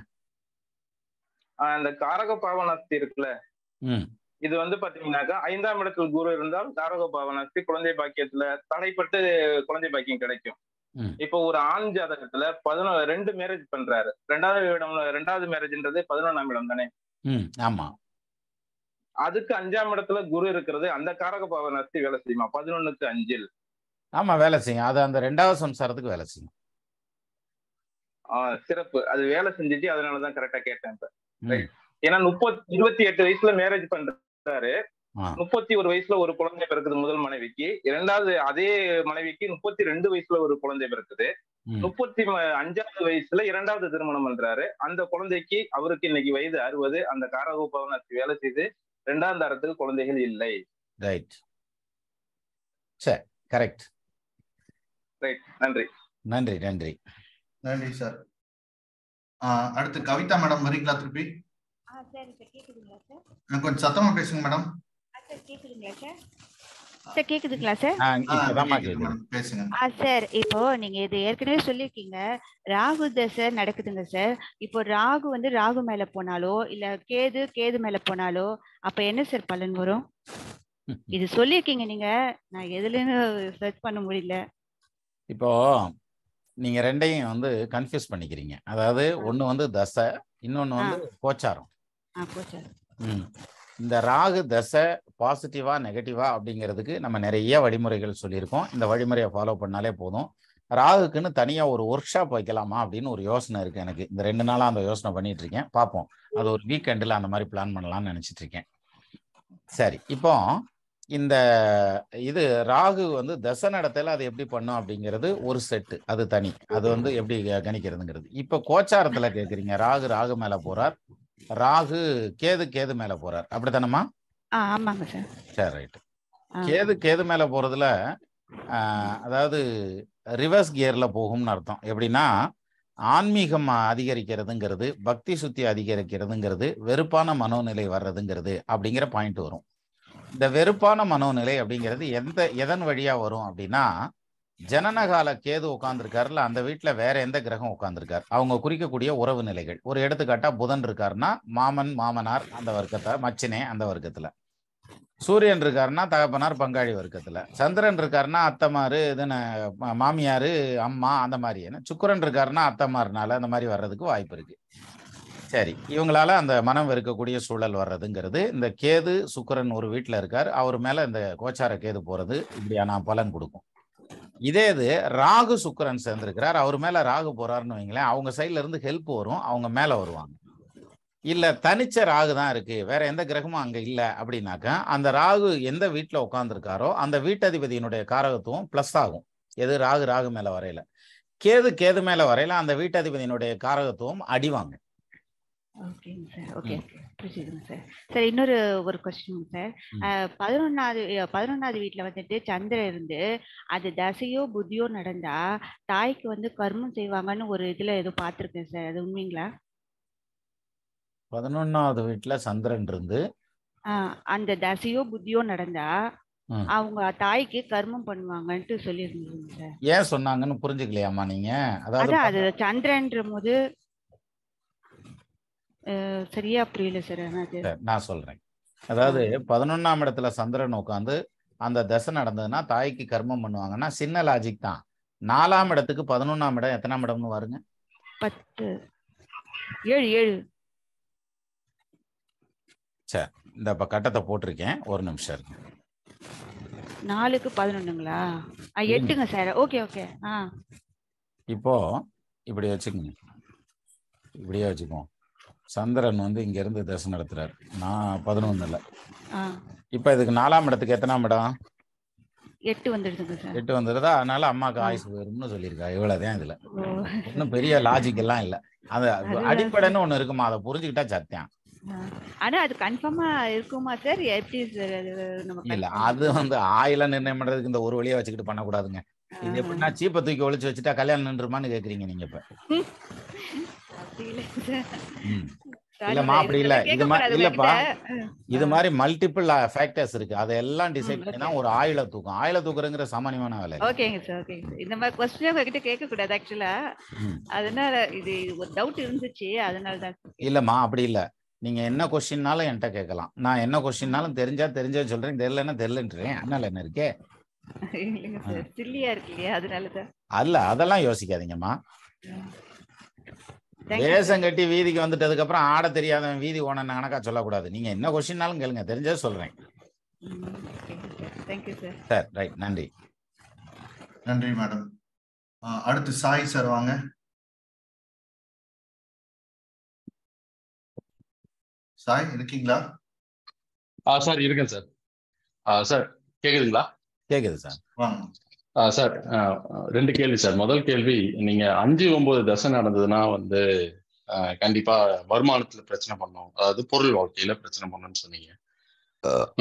அந்த காரக பாவனாஸ்தி இருக்குல்ல, இது வந்து பாத்தீங்கன்னாக்கா 5ஆம் இடத்துல குரு இருந்தால் காரக பாவனாஸ்தி குழந்தை பாக்கியத்துல தடைப்பட்டு குழந்தை பாக்கியம் கிடைக்கும். இப்போ ஒரு ஆண் ஜாதகத்துல 2 மேரேஜ் பண்றாரு. 2வது மேரேஜ்ன்றது 11ஆம் இடம் தானே? ஆமா. அதுக்கு 5ஆம் இடத்துல குரு இருக்கிறது அந்த காரக பாவனாஸ்தி வேலை செய்யுமா? 11க்கு 5. ஆமா, வேலை செய்யும். அது அந்த 2வது சம்சாரத்துக்கு வேலை செய்யும். சிறப்பு. அது வேலை செஞ்சுட்டு அதனாலதான் கரெக்டா கேட்டேன். ஏன்னா 28 வயசுல மேரேஜ் பண்றாரு, 31 வயசுல ஒரு குழந்தை பிறக்குது முதல் மனைவிக்கு. 2வது அதே மனைவிக்கு 32 வயசுல ஒரு குழந்தை பிறக்குது. 35வது வயசுல 2வது திருமணம் பண்றாரு. அந்த குழந்தைக்கு அவருக்கு இன்னைக்கு வயது 60. அந்த காரக பாவனாஸ்தி வேலை செய்து 2ஆம் தாரத்துக்கு குழந்தைகள் இல்லை. ரைட், சரி, கரெக்ட். ரைட், நன்றி நன்றி நன்றி நன்றி சார். அடுத்து கவிதா மேடம் வரீங்களா திருப்பி? சார் இப்ப கேக்குதுங்களா சார்? கொஞ்சம் சத்தமா பேசுங்க மேடம். சார் கேக்குதுங்களா சார்? சார் கேக்குதுங்களா சார்? பேசுங்க. சார் இப்போ நீங்க இது ஏற்கனவே சொல்லிருக்கீங்க, ராகு தசை நடக்குதுங்க சார். இப்போ ராகு வந்து ராகு மேல போனாலோ இல்ல கேது மேல போனாலோ அப்ப என்ன சார் பலன் வரும்? இது சொல்லிருக்கீங்க நீங்க, நான் எதுலன்னு சர்ச் பண்ண முடியல. இப்போ நீங்க ரெண்டையும் வந்து கன்ஃபியூஸ் பண்ணிக்கிறீங்க. அதாவது ஒண்ணு வந்து தசை, இன்னொன்னு வந்து கோச்சாரம். இந்த ராகு தசை பாசிட்டிவா நெகட்டிவா அப்படிங்கிறதுக்கு நம்ம நிறைய வழிமுறைகள் சொல்லியிருக்கோம். இந்த வழிமுறையை ஃபாலோ பண்ணாலே போதும். ராகுக்குன்னு தனியா ஒரு ஒர்க் ஷாப் வைக்கலாமா அப்படின்னு ஒரு யோசனை இருக்கு எனக்கு. இந்த 2 நாளா அந்த யோசனை பண்ணிட்டு இருக்கேன். பார்ப்போம், அது ஒரு வீக்கெண்டில் அந்த மாதிரி பிளான் பண்ணலாம்னு நினைச்சிட்டு இருக்கேன். சரி, இப்போ இந்த இது ராகு வந்து தசை நடத்தையில அது எப்படி பண்ணும் அப்படிங்கிறது ஒரு செட்டு, அது தனி. அது வந்து எப்படி கணிக்கிறதுங்கிறது. இப்ப கோச்சாரத்துல கேக்குறீங்க, ராகு மேல போறார், ராகு கேது மேல போறார், அப்படித்தானமா? ஆமாங்க சார். சரி, ரைட். கேது மேல போறதுல அதாவது ரிவர்ஸ் கியர்ல போகும்னு அர்த்தம். எப்படின்னா ஆன்மீகம் அதிகரிக்கிறதுங்கிறது, பக்தி சுத்தி அதிகரிக்கிறதுங்கிறது, வெறுப்பான மனோநிலை வர்றதுங்கிறது அப்படிங்கிற பாயிண்ட் வரும். இந்த வெறுப்பான மனோநிலை அப்படிங்கிறது எதன் வழியா வரும் அப்படின்னா, ஜனனகால கேது உட்கார்ந்துருக்காருல, அந்த வீட்டுல வேற எந்த கிரகம் உட்கார்ந்துருக்காரு, அவங்க குறிக்கக்கூடிய உறவு நிலைகள். ஒரு எடுத்துக்காட்டா புதன் இருக்காருன்னா மாமனார் அந்த வர்க்கத்தை, மச்சினே அந்த வர்க்கத்துல. சூரியன் இருக்காருன்னா தகப்பனார் பங்காளி வர்க்கத்துல. சந்திரன் இருக்காருன்னா அத்தமாரு, இதுன்னு மாமியாரு, அம்மா அந்த மாதிரி. சுக்கிரன் இருக்காருன்னா அத்தமாருனால அந்த மாதிரி வர்றதுக்கு வாய்ப்பு இருக்கு. சரி, இவங்களால அந்த மனம் வெறுக்கக்கூடிய சூழல் வர்றதுங்கிறது இந்த கேது சுக்கிரன் ஒரு வீட்டில் இருக்கார், அவர் மேல இந்த கோச்சார கேது போறது இப்படியான பலன் கொடுக்கும். இதே இது ராகு சுக்கிரன் சேர்ந்திருக்கிறார், அவர் மேல ராகு போறாருன்னு வைங்களேன், அவங்க சைட்ல இருந்து ஹெல்ப் வரும், அவங்க மேல வருவாங்க. இல்ல தனிச்ச ராகு தான் இருக்கு, வேற எந்த கிரகமும் அங்க இல்லை அப்படின்னாக்கா, அந்த ராகு எந்த வீட்டுல உட்கார்ந்துருக்காரோ அந்த வீட்டதிபதியினுடைய காரகத்துவம் பிளஸ் ஆகும். எது ராகு மேல வரையில, கேது மேல வரையில அந்த வீட்டதிபதியினுடைய காரகத்துவம் அடிவாங்க. ஓகேங்க சார். ஓகே, புரியுதுங்க சார். சார் இன்னொரு கொஸ்டின் சார். 11வது வீட்டுல வந்துட்டு சந்திரன் இருந்து அது தசையோ புத்தியோ நடந்தா தாய்க்கு வந்து கர்மம் செய்வாங்கன்னு ஒரு இதுல ஏதோ பார்த்திருக்கேன் சார், அது உண்மைங்களா? 11வது வீட்டுல சந்திரன் இருந்து அந்த தசையோ புத்தியோ நடந்தா அவங்க தாய்க்கு கர்மம் பண்ணுவாங்கன்ட்டு சொல்லியிருந்தீங்க சார். ஏன் சொன்னாங்கன்னு புரிஞ்சுக்கலையாமா நீங்க? அதாவது அது சந்திரன்ற போது சரியா புரியல சார். நான் சொல்றேன். அதாவது 11ஆம் இடத்துல சந்திரன் உட்காந்து அந்த தசை நடந்ததுன்னா தாய்க்கு கர்மம் பண்ணுவாங்கன்னா சின்ன லாஜிக் தான். 4ஆம் இடத்துக்கு 11ஆம் இடம் எத்தனாம் இடம்னு வருங்க? 10 7 சரி, இந்த கட்டத்தை போட்டிருக்கேன், ஒரு நிமிஷம் இருக்கு. 4க்கு 11ங்களா? 8ங்க சார். Okay okay. இப்போ இப்படி வச்சுக்கோங்க, இப்படியே வச்சுக்குவோம். சந்திரன் வந்து இங்க இருந்து தசை நடத்துறாரு, நான் 11ல. இப்ப இதுக்கு 4ஆம் இடத்துக்கு எத்தனாம் இடம்? 8 வந்துடுதுங்க சார். 8 வந்துடுதா? அதனால அம்மாக்கு ஆயுசு போயிரும்னு சொல்லியிருக்கா. இவ்வளவுதான் இதுல, ஒன்றும் பெரிய லாஜிக் எல்லாம் இல்லை. அது அடிப்படைன்னு ஒண்ணு இருக்குமா, அதை புரிஞ்சுக்கிட்டா சத்தியம். ஆனா அது கன்ஃபார்மா இருக்குமா சார்? எப்படி சார் அது நம்ம இல்ல கன்ஃபார்ம் அது வந்து ஆயில நிர்ணயம் பண்றதுக்கு இந்த ஒரு வழியா வச்சுக்கிட்டு பண்ணக்கூடாதுங்க. இது எப்படின்னா சீப்பை தூக்கி ஒழிச்சு வச்சுட்டா கல்யாணம் நின்றுமான்னு கேக்குறீங்க நீங்க இப்ப. அப்படி இல்லை சார். இல்லம்மா அப்படி இல்ல. இது மாதிரி இல்லப்பா, இது மாதிரி மல்டிபிள் ஃபேக்டர்ஸ் இருக்கு. அதெல்லாம் டிசைட் பண்ணி தான் ஒரு ஆயில தூக்கம். ஆயில தூக்குறங்கிற சாமானியமான வேலை. ஓகேங்க சார், ஓகேங்க சார். இந்த மாதிரி கொஸ்டின் உங்ககிட்ட கேட்க கூடாது ஆக்சுவலா. அதனால இது ஒரு டவுட் இருந்துச்சு, அதனால தான். இல்லம்மா அப்படி இல்ல. நீங்க என்ன கொஸ்டின்னாலும் என்கிட்ட கேட்கலாம். நான் என்ன கொஸ்டின்னாலும் தெரிஞ்சா சொல்றேன், தெரியலன்னா தெரியலன்றேன். அதனால என்ன இருக்கே. இல்லைங்க சார், சில்லியா இருக்கு இல்லையா, அதனால தான். அல்ல அதெல்லாம் யோசிக்காதீங்கம்மா. வேஷம் கட்டி வீதிக்கு வந்துட்டதுக்கு அப்புறம் ஆட தெரியாதவன் வீதி ஓன கணக்கா சொல்லக்கூடாது. நீங்க என்ன கொஸ்டின்னாலும் கேளுங்க, தெரிஞ்சா சொல்றேன். சார் ரைட், நன்றி. நன்றி மேடம். அடுத்து சாய் சார் வாங்க. சாய் இருக்கீங்களா? சார் இருக்கேன் சார். சார் கேக்குதுங்களா? கேக்குது சார். சார் 2 கேள்வி சார். முதல் கேள்வி, நீங்க 5-9 தசை நடந்ததுன்னா வந்து கண்டிப்பா வருமானத்துல பிரச்சனை பண்ணும், அதாவது பொருள் வாழ்க்கையில பிரச்சனை பண்ணும்னு சொன்னீங்க.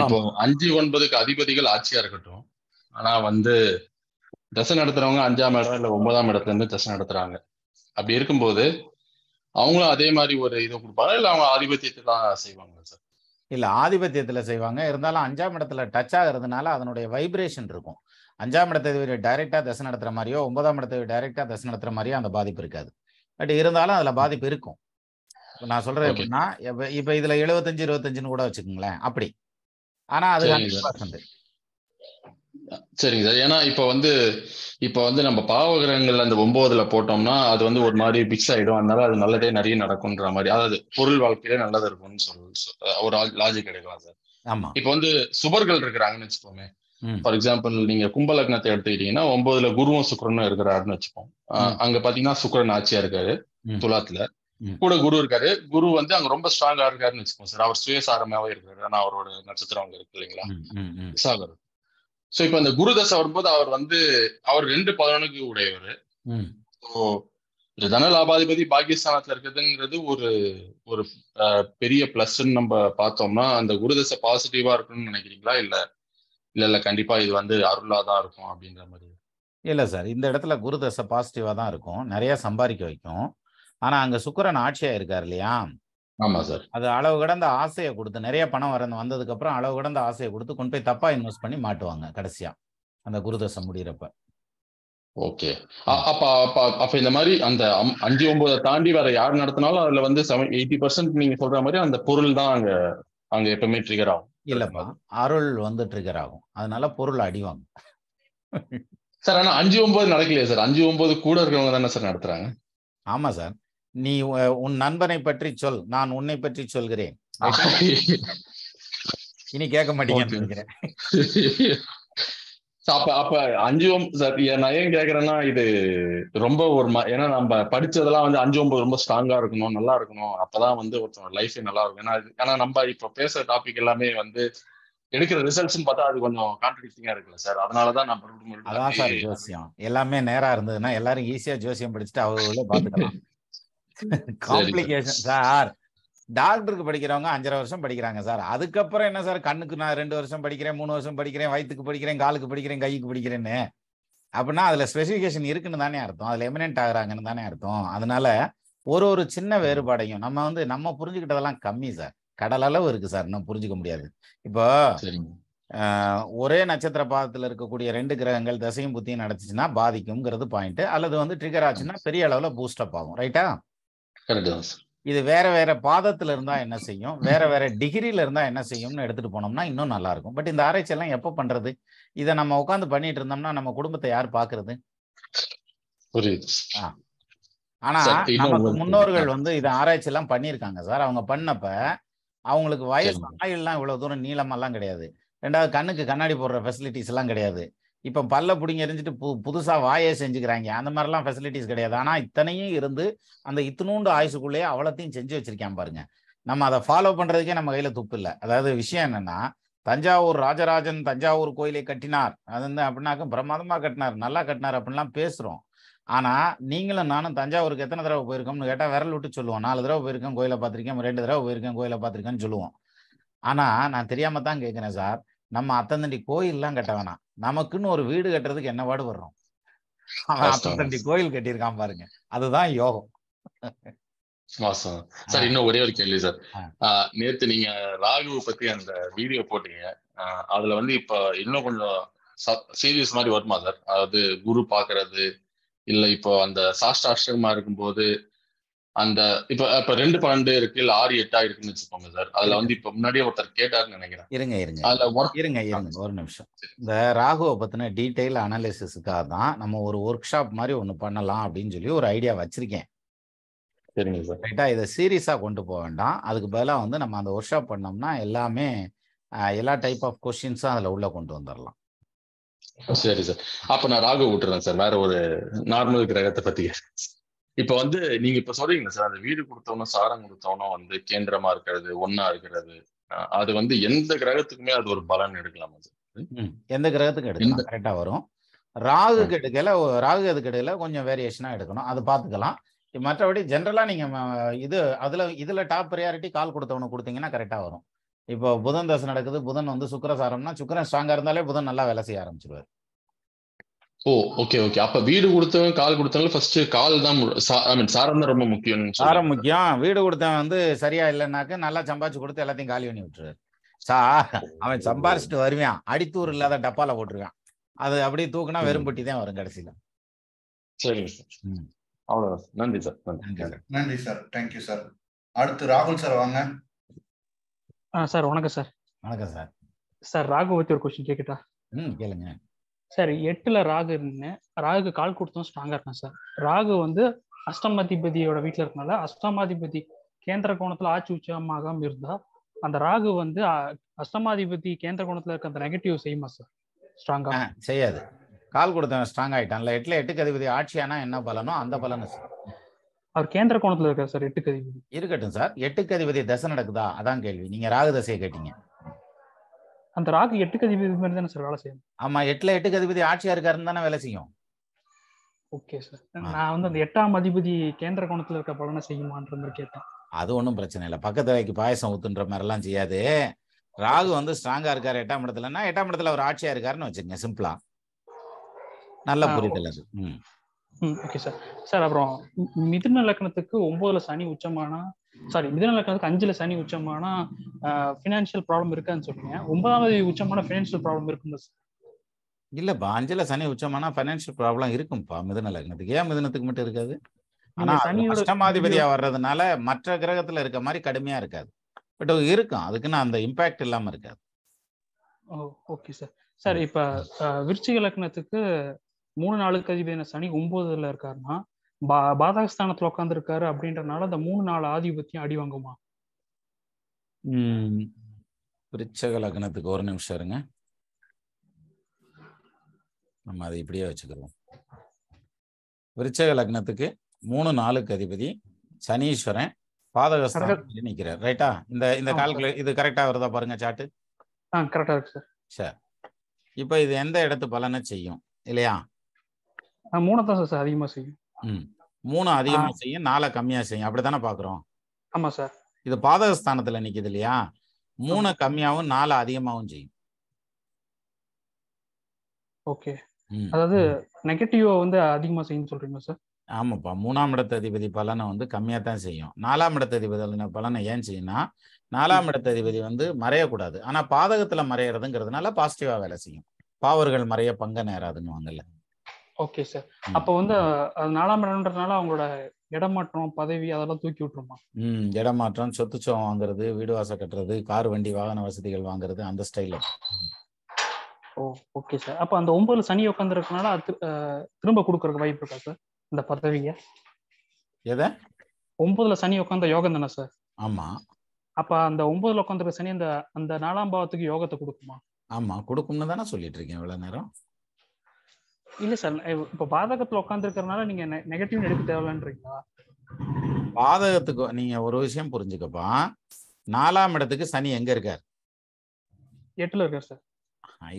இப்போ 5-9க்கு அதிபதிகள் ஆட்சியா இருக்கட்டும், ஆனா வந்து தசை நடத்துறவங்க 5ஆம் இடம் இல்ல 9ஆம் இடத்துல இருந்து தசை நடத்துறாங்க. அப்படி இருக்கும்போது அவங்களும் அதே மாதிரி ஒரு இதை கொடுப்பாங்க, இல்ல அவங்க ஆதிபத்தியத்தை தான் செய்வாங்க சார்? இல்ல ஆதிபத்தியத்துல செய்வாங்க. இருந்தாலும் 5ஆம் இடத்துல டச் ஆகிறதுனால அதனுடைய வைப்ரேஷன் இருக்கும். 5ஆம் இடத்தை டைரக்டா தசை நடத்துற மாதிரியோ 9ஆம் இடத்தை டைரக்டா தசை நடத்துற மாதிரியோ அந்த பாதிப்பு இருக்காது. பட் இருந்தாலும் அதுல பாதிப்பு இருக்கும். நான் சொல்றது எப்படின்னா, இப்ப இதுல 75-25 கூட வச்சுக்கோங்களேன் அப்படி. ஆனா அது 100%. சரிங்க சார். ஏன்னா இப்ப வந்து நம்ம பாவகிரகங்கள் அந்த 9ல போட்டோம்னா அது வந்து ஒரு மாதிரி பிக்ஸ் ஆயிடும். அதனால அது நல்லதே நிறைய நடக்கும்ன்ற மாதிரி, அதாவது பொருள் வாழ்க்கையில நல்லது இருக்கும்னு ஒரு லாஜிக் எடுக்கலாம் சார். ஆமா. இப்ப வந்து சுபர்கள் இருக்கிறாங்கன்னு வச்சுக்கோமே. ஃபார் எக்ஸாம்பிள் நீங்க கும்ப லக்னத்தை எடுத்துக்கிட்டீங்கன்னா 9ல குருவும் சுக்கிரனும் இருக்கிறாருன்னு வச்சுப்போம். அங்க பாத்தீங்கன்னா சுக்கிரன் ஆட்சியா இருக்காரு துலாத்துல, கூட குரு இருக்காரு. குரு வந்து அங்க ரொம்ப ஸ்ட்ராங்கா இருக்காருன்னு வச்சுப்போம் சார். அவர் சுயசாரமாவே இருக்காரு. ஆனா அவரோட நட்சத்திரம் அங்க இருக்கு இல்லைங்களா, விசாகர். சோ இப்ப அந்த குரு தசை வரும்போது அவர் 2-11க்கு உடையவர். தன லாபாதிபதி பாக்கியஸ்தானத்துல இருக்கிறதுங்கிறது ஒரு பெரிய பிளஸ்ன்னு நம்ம பார்த்தோம்னா, அந்த குரு தசை பாசிட்டிவா இருக்குன்னு நினைக்கிறீங்களா? இல்ல கண்டிப்பா இது வந்து அருளாதான் இருக்கும் அப்படின்ற மாதிரி? இல்ல சார், இந்த இடத்துல குரு தசை பாசிட்டிவா தான் இருக்கும், நிறைய சம்பாதிக்க வைக்கும். ஆனா அங்க சுக்கிரன் ஆட்சியா இருக்காரு இல்லையா? ஆமா சார். அது அளவு கடந்த ஆசையை கொடுத்து, நிறைய பணம் வந்ததுக்கு அப்புறம் அளவு கடந்த ஆசையை கொடுத்து கொண்டு போய் தப்பா இன்வெஸ்ட் பண்ணி மாட்டுவாங்க கடைசியா அந்த குருதசை முடிகிறப்ப. ஓகே. அப்ப இந்த மாதிரி அந்த 5-9 தாண்டி வேற யார் நடத்தினாலும் அதுல வந்து 80% நீங்க சொல்ற மாதிரி அந்த பொருள் தான் அங்க எப்பவுமே ட்ரிகர் ஆகும். இல்லப்பா, அருள் வந்து ட்ரிகர் ஆகும். அதனால பொருள் அடிவாங்க சார். ஆனா 5-9 நடக்கலையே சார். 5-9 கூட இருக்கிறவங்க தானே சார் நடத்துறாங்க? ஆமா சார். நீ உன் நண்பனை பற்றி சொல், நான் உன்னை பற்றி சொல்கிறேன். இனி கேட்க மாட்டீங்கன்னு நினைக்கிறேன். அப்ப 5 சார், நான் ஏன் கேக்குறேன்னா, இது ரொம்ப ஏன்னா நம்ம படிச்சதெல்லாம் வந்து 5-9 ரொம்ப ஸ்ட்ராங்கா இருக்கணும், நல்லா இருக்கணும், அப்பதான் வந்து ஒருத்தவங்க லைஃபே நல்லா இருக்கும். ஏன்னா நம்ம இப்ப பேசுற டாபிக் எல்லாமே வந்து எடுக்கிற ரிசல்ட்ஸ் பார்த்தா அது கொஞ்சம் கான்ட்ரடிக்டிங்கா இருக்குல்ல சார். அதனாலதான் நான் அதான் சார் ஜோசியம் எல்லாமே நேரா இருந்ததுன்னா எல்லாரும் ஈஸியா ஜோசியம் படிச்சுட்டு அவங்களே பாத்துக்கலாம். Complication sir. டாக்டருக்கு படிக்கிறவங்க 5.5 வருஷம் படிக்கிறாங்க சார். அதுக்கப்புறம் என்ன சார், கண்ணுக்கு நான் 2 வருஷம் படிக்கிறேன், 3 வருஷம் படிக்கிறேன், வயிற்றுக்கு படிக்கிறேன், காலுக்கு படிக்கிறேன், கைக்கு படிக்கிறேன்னு அப்படின்னா அதுல ஸ்பெசிஃபிகேஷன் இருக்குன்னு தானே அர்த்தம், அதுல எமினென்ட் ஆகுறாங்கன்னு தானே அர்த்தம். அதனால ஒரு சின்ன வேறுபாடையும் நம்ம புரிஞ்சுக்கிட்டதெல்லாம் கம்மி சார். கடல் அளவு இருக்கு சார், இன்னும் புரிஞ்சுக்க முடியாது. இப்போ ஒரே நட்சத்திர பாதத்தில் இருக்கக்கூடிய 2 கிரகங்கள் தசையும் புத்தியும் நடத்துச்சுன்னா பாதிக்கும்ங்கிறது பாயிண்ட். அல்லது வந்து ட்ரிகர் ஆச்சுன்னா பெரிய அளவுல பூஸ்டப் ஆகும். ரைட்டா? இது வேற வேற பாதத்துல இருந்தா என்ன செய்யும், வேற வேற டிகிரில இருந்தா என்ன செய்யும்னு எடுத்துட்டு போனோம்னா இன்னும் நல்லா இருக்கும். பட் இந்த ஆராய்ச்சி எல்லாம் எப்ப பண்றது? இதை நம்ம உட்காந்து பண்ணிட்டு இருந்தோம்னா நம்ம குடும்பத்தை யார் பாக்குறது? ஆனா நமக்கு முன்னோர்கள் வந்து இதை ஆராய்ச்சி எல்லாம் பண்ணியிருக்காங்க சார். அவங்க பண்ணப்ப அவங்களுக்கு வயசு ஆயுள்லாம் இவ்வளவு தூரம் நீளமெல்லாம் கிடையாது. 2வது கண்ணுக்கு கண்ணாடி போடுற ஃபெசிலிட்டிஸ் எல்லாம் கிடையாது. இப்ப பல்ல பிடிங்க எரிஞ்சிட்டு புதுசா வாயே செஞ்சுக்கிறாங்க. அந்த மாதிரிலாம் ஃபெசிலிட்டிஸ் கிடையாது. ஆனா இத்தனையும் இருந்து அந்த இத்தினூண்டு ஆயுசுக்குள்ளேயே அவ்வளோத்தையும் செஞ்சு வச்சிருக்கேன் பாருங்க. நம்ம அதை ஃபாலோ பண்றதுக்கே நம்ம கையில துப்பு இல்லை. அதாவது விஷயம் என்னன்னா, தஞ்சாவூர் ராஜராஜன் தஞ்சாவூர் கோயிலை கட்டினார், அது வந்து அப்படின்னாக்க பிரமாதமா கட்டினார், நல்லா கட்டினார் அப்படின்லாம் பேசுறோம். ஆனா நீங்களும் நானும் தஞ்சாவூருக்கு எத்தனை தடவை போயிருக்கோம்னு கேட்டா விரல் விட்டு சொல்லுவோம். 4 தடவை போயிருக்கேன், கோயிலை பார்த்திருக்கேன், 2 தடவை போயிருக்கேன், கோயிலை பார்த்திருக்கேன்னு சொல்லுவோம். ஆனா நான் தெரியாம தான் கேட்கிறேன் சார், நம்ம அத்தந்தண்டி கோயில்லாம் கட்ட வேணாம், நமக்குன்னு ஒரு வீடு கட்டுறதுக்கு என்ன பாடுபடுறோம். அவன் அத்தந்தண்டி கோயில் கட்டியிருக்கான் பாருங்க, அதுதான் யோகம். சார் இன்னும் ஒரே ஒரு கேள்வி சார். நேத்து நீங்க ராகு பத்தி அந்த வீடியோ போட்டீங்க, அதுல வந்து இப்ப இன்னும் கொஞ்சம் சீரியஸ் மாதிரி வருமா சார்? அதாவது குரு பாக்குறது இல்ல, இப்போ அந்த சாஷ்டாஷ்டகமா இருக்கும்போது அந்த இப்ப 2-12 இருக்கு, இல்ல 6-8 இருக்குன்னு வச்சுக்கோங்க சார். அதுல வந்து இப்ப முன்னாடியே ஒருத்தர் கேட்டாருன்னு நினைக்கிறேன். இருங்க ஒரு நிமிஷம். இந்த ராகுவை பத்தின டீடைல் அனாலிசிஸுக்காக தான் நம்ம ஒரு ஒர்க் ஷாப் மாதிரி ஒண்ணு பண்ணலாம் அப்படின்னு சொல்லி ஒரு ஐடியா வச்சிருக்கேன். சரிங்க சார். ரைட்டா? இதை சீரியஸா கொண்டு போக வேண்டாம். அதுக்கு பதிலாக வந்து நம்ம அந்த ஒர்க் ஷாப் பண்ணோம்னா எல்லாமே எல்லா டைப் ஆஃப் கொஸ்டின்ஸும் அதுல உள்ள கொண்டு வந்துடலாம். சரி சார், அப்ப நான் ராகு விட்டுறேன் சார். வேற ஒரு நார்மல் கிரகத்தை பத்தி இப்ப வந்து நீங்க இப்ப சொல்றீங்க சார், அந்த வீடு கொடுத்தவனும் சாரம் கொடுத்தவனும் வந்து கேந்திரமா இருக்கிறது, ஒன்னா இருக்கிறது, அது வந்து எந்த கிரகத்துக்குமே அது ஒரு பலன் எடுக்கலாமா சார்? எந்த கிரகத்துக்கு எடுக்கலாம், கரெக்டா வரும். ராகுக்கு எடுக்கல, ராகு எதுக்கு எடுக்கல, கொஞ்சம் வேரியேஷனா எடுக்கணும், அது பார்த்துக்கலாம். மற்றபடி ஜென்ரலா நீங்க இதுல டாப் ப்ரையாரிட்டி கால் கொடுத்தவனுக்கு கொடுத்தீங்கன்னா கரெக்டா வரும். இப்போ புதன் தசை நடக்குது, புதன் வந்து சுக்கிரசாரம்னா சுக்கிரன் ஸ்ட்ராங்கா இருந்தாலே புதன் நல்லா வேலை செய்ய ஆரம்பிச்சிருவாரு. ஓ ஓகே ஓகே. அப்ப வீடு கொடுத்தவன் கால் கொடுத்தவங்க ஃபர்ஸ்ட் கால் தான், சாரம் தான் ரொம்ப முக்கியம். சாரம் முக்கியம். வீடு கொடுத்தவன் வந்து சரியா இல்லைன்னாக்க நல்லா சம்பாதிச்சு கொடுத்து எல்லாத்தையும் காலி பண்ணி விட்டுருவாரு. அவன் சம்பாரிச்சுட்டு வருவான், அடித்தூர் இல்லாத டப்பால போட்டுருவான், அது அப்படியே தூக்குனா வெறும் பொட்டி தான் வரும் கடைசியில. சரிங்க சார், அவ்வளவுதான். நன்றி சார். நன்றி சார், தேங்க்யூ சார். அடுத்து ராகுல் சார் வாங்க. சார் வணக்கம் சார். வணக்கம் சார். சார் ராகு பத்தி ஒரு கொஸ்டின் கேட்கட்டா? கேளுங்க சார். 8ல ராகு இருந்தேன், ராகு கால் கொடுத்தோம் ஸ்ட்ராங்கா இருக்கேன் சார். ராகு வந்து அஷ்டமாதிபதியோட வீட்டுல இருக்கனால அஷ்டமாதிபதி கேந்திர கோணத்துல ஆட்சி உச்சமாகாம இருந்தா அந்த ராகு வந்து அஷ்டமாதிபதி கேந்திர கோணத்துல இருக்க அந்த நெகட்டிவ் செய்யுமா சார் ஸ்ட்ராங்கா? செய்யாது. கால் கொடுத்தவன் ஸ்ட்ராங் ஆயிட்டான்ல, 8ல 8க்கு அதிபதி ஆட்சியானா என்ன பலனோ அந்த பலன் சார். அவர் கேந்திர கோணத்துல இருக்காரு சார். 8க்கு அதிபதி இருக்கட்டும் சார், 8க்கு அதிபதி தசை நடக்குதா, அதான் கேள்வி. நீங்க ராகு தசையை கேட்டீங்க. அந்த ராகு 8க்கு அதிபதி மாதிரி தானே சார் வேலை செய்யணும்? ஆமா, 8ல 8க்கு அதிபதி ஆட்சியா இருக்காருன்னு தானே வேலை செய்யும். Okay sir. நான் வந்து அந்த 8ஆம் அதிபதி கேந்திர கோணத்துல இருக்க பலனை செய்யுமான்ற மாதிரி கேட்டேன். அது ஒன்றும் பிரச்சனை இல்லை, பக்கத்து வைக்கு பாயசம் ஊத்துன்ற மாதிரி எல்லாம் செய்யாது. ராகு வந்து ஸ்ட்ராங்கா இருக்காரு 8ஆம் இடத்துலன்னா 8ஆம் இடத்துல அவர் ஆட்சியா இருக்காருன்னு வச்சுக்கோங்க, சிம்பிளா. நல்ல புரிதல் அது. Okay sir. சார் அப்புறம் மிதுன லக்னத்துக்கு 9ல சனி உச்சமானா, சாரி மிதுன லக்னத்துக்கு 5ல சனி உச்சமானா ஃபினான்ஷியல் ப்ராப்ளம் இருக்கான்னு சொல்றீங்க. 9ஆவது உச்சமான ஃபினான்ஷியல் ப்ராப்ளம் இருக்குங்களா சார்? இல்லப்பா, 5ல சனி உச்சமானா ஃபைனான்ஷியல் ப்ராப்ளம் இருக்கும்பா மிதுன லக்னத்துக்கு. ஏன் மிதுனத்துக்கு மட்டும் இருக்காது? ஆனா அஷ்டமாதிபதியா வர்றதுனால மற்ற கிரகத்துல இருக்க மாதிரி கடுமையா இருக்காது, பட் இருக்கும், அதுக்குன்னு அந்த இம்பாக்ட் இல்லாம இருக்காது. Okay sir. சார் இப்ப விருச்சிக லக்னத்துக்கு 3-4க்கு அதிபதியான சனி 9ல இருக்காருன்னா பாதகஸ்தானத்துல உட்கார்ந்து இருக்காரு அப்படின்றனால அந்த 3-4 ஆதிபத்தியம் அடி வாங்குமா? விருச்சிக லக்னத்துக்கு ஒரு நிமிஷம் இருங்க, நம்ம அதை இப்படியே வச்சுக்கிறோம். விருச்சிக லக்னத்துக்கு 3-4க்கு அதிபதி சனீஸ்வரன் பாதகஸ்தானத்துல நிக்கிறார். ரைட்டா? இந்த கால்குலேட் இது கரெக்டா வருதா பாருங்க சார்ட். கரெக்டா இருக்கு சார். சரி, இப்போ இது எந்த இடத்து பலனை செய்யும் இல்லையா? 3 தான் சார் அதிகமா செய்யும். 3 அதிகமா செய்யும், 4 கம்மியா செய்யும், அப்படித்தானே பாக்குறோம்? ஆமா சார். இது பாதகஸ்தானத்துல நிக்குது இல்லையா? 3 கம்மியாவும் 4 அதிகமாவும் செய்யும். ஓகே, அதாவது நெகட்டிவா வந்து அதிகமா செய்யும் சொல்றீங்களா சார்? ஆமாப்பா, 3ஆம் இடத்து அதிபதி பலனை வந்து கம்மியா தான் செய்யும். 4ஆம் இடத்து அதிபதி பலனை ஏன் செய்யும்னா, 4ஆம் இடத்து அதிபதி வந்து மறையக்கூடாது, ஆனா பாதகத்துல மறையறதுங்கிறதுனால பாசிட்டிவா வேலை செய்யும். பாவர்கள் மறைய பங்க நேராதுன்னு வாங்கல. Okay sir. அப்ப வந்து 4ஆம் இடம்ன்றதுனால அவங்களோட இடமாற்றம் பதவி அதெல்லாம் தூக்கி விட்டுருமா? இடமாற்றம், சொத்துச்சம் வாங்குறது, வீடு வாசல் கட்டுறது, கார் வண்டி வாகன வசதிகள் வாங்குறது, அந்த ஸ்டைல. Okay sir. அப்ப அந்த 9ல சனி உட்கார்ந்து இருக்கனால திரும்ப கொடுக்கறதுக்கு வாய்ப்பு இருக்கா சார் இந்த பதவியை? எதை? 9ல சனி உட்கார்ந்த யோகம் தானே சார்? ஆமா. அப்ப அந்த 9ல உட்கார்ந்துருக்க சனி அந்த 4ஆம் பாவத்துக்கு யோகத்தை கொடுக்குமா? ஆமா, கொடுக்கும்னு தானே சொல்லிட்டு இருக்கேன் இவ்வளவு நேரம். இல்ல சார், இப்ப பாதகத்துல உட்கார்ந்து இருக்கறனால நீங்க நெகட்டிவ் எடுக்க தேவையில்லைன்றீங்களா? பாதகத்துக்கு நீங்க ஒரு விஷயம் புரிஞ்சுக்கப்பா, 4ஆம் இடத்துக்கு சனி எங்க இருக்கார்? 8ல இருக்கார் சார்.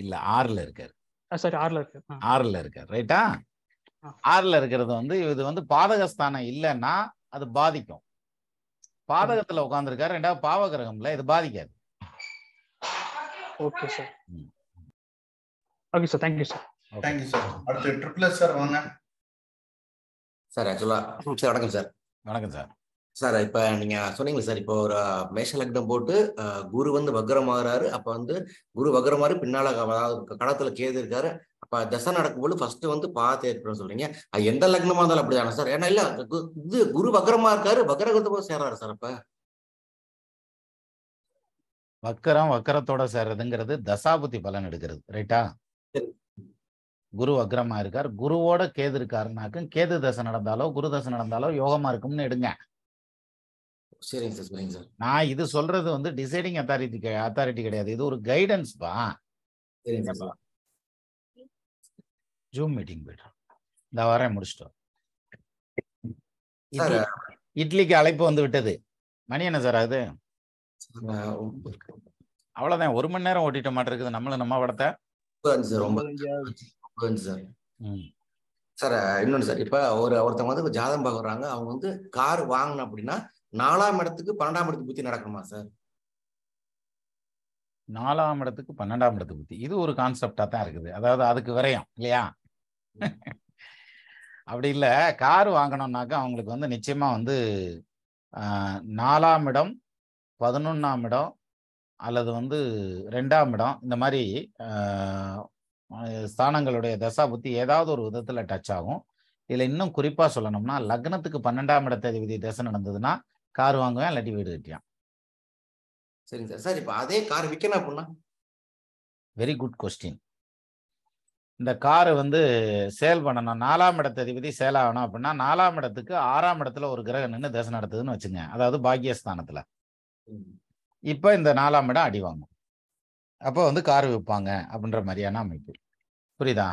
இல்ல 6ல இருக்கார். சரி, 6ல இருக்கார். 6ல இருக்கார், ரைட்டா? 6ல இருக்கிறது வந்து இது வந்து பாதகஸ்தானம் இல்லைன்னா அது பாதிக்கும். பாதகத்துல உட்கார்ந்துருக்காரு, 2வது பாவ கிரகம்ல, இது பாதிக்காது. Okay sir. Okay sir, thank you sir. Thank you sir. அடுத்து ட்ரிபிள் எஸ் சார் வாங்க சார். ஆக்சுவலா சார் வணக்கம் சார். வணக்கம் சார். சார் இப்போ நீங்க சொன்னீங்களா சார், இப்போ ஒரு மேஷ லக்னம் போட்டு குரு வந்து வக்ரமாகறாரு. அப்ப வந்து குரு வக்ரமாறு பின்னால கடத்துல கேது இருக்காரு. அப்ப தசை நடக்கும்போது ஃபர்ஸ்ட் வந்து பார்த்து ஏற்படும் சொல்றீங்க. அது எந்த லக்னமா இருந்தாலும் அப்படிதானே சார்? ஏன்னா இல்ல இது குரு வக்ரமா இருக்காரு, வக்ரகத்தை போய் சேர்றாரு சார். அப்ப வக்கரத்தோட சேர்றதுங்கிறது தசாபுத்தி பலன் எடுக்கிறது, ரைட்டா? குரு வக்ரமா இருக்கார், குருவோட கேது இருக்காருனாக்கும் கேது தசை நடந்தாலோ குரு தசை நடந்தாலோ யோகமா இருக்கும்னு எடுங்க. சரிங்க சார், சரிங்க சார். நான் இது சொல்றது வந்து டிசைடிங் அத்தாரிட்டி கிடையாது, இது ஒரு கைடன்ஸ் பா. சரிங்க சார். ஜூம் மீட்டிங் போயிட்டோம், இந்த வாரம் முடிச்சிட்டோம். இட்லிக்கு அழைப்பு வந்து விட்டது. மணி என்ன சார் ஆகுது? அவ்வளவுதான், 1 மணி நேரம் ஓட்டிட்ட மாட்டேன் இருக்குது நம்மளும் நம்ம படத்தை. சார் இன்னொன்று சார், இப்ப ஒருத்தவங்க வந்து ஜாதகம் பார்க்குறாங்க, அவங்க வந்து கார் வாங்கணும் அப்படின்னா 4ஆம் இடத்துக்கு 12ஆம் இடத்துக்கு புத்தி நடக்கணுமா சார்? 4ஆம் இடத்துக்கு 12ஆம் இடத்துக்கு புத்தி, இது ஒரு கான்செப்டா தான் இருக்குது. அதாவது அதுக்கு விரயம் இல்லையா? அப்படி இல்லை, கார் வாங்கணும்னாக்கா அவங்களுக்கு வந்து நிச்சயமா வந்து 4ஆம் இடம், 11ஆம் இடம் அல்லது வந்து 2ஆம் இடம், இந்த மாதிரி ஸ்தானங்களுடைய தசா புத்தி ஏதாவது ஒரு விதத்துல டச் ஆகும். இதுல இன்னும் குறிப்பா சொல்லணும்னா லக்னத்துக்கு 12ஆம் இடத்ததிபதி தசை நடந்ததுன்னா கார் வாங்குவேன், இல்லாட்டி வீடு கட்டியான். சரிங்க சார். சார் இப்போ அதே கார் விற்கணும் அப்படின்னா? Very good question. இந்த காரு வந்து சேல் பண்ணணும், 4ஆம் இடத்ததிபதி சேல் ஆகணும் அப்படின்னா 4ஆம் இடத்துக்கு 6ஆம் இடத்துல ஒரு கிரகம் நின்று தசை நடத்துதுன்னு வச்சுங்க, அதாவது பாக்கியஸ்தானத்துல. இப்ப இந்த 4ஆம் இடம் அடி வாங்கும், அப்போ வந்து கார் விற்பாங்க அப்படின்ற மாதிரியான அமைப்பு. புரியுதா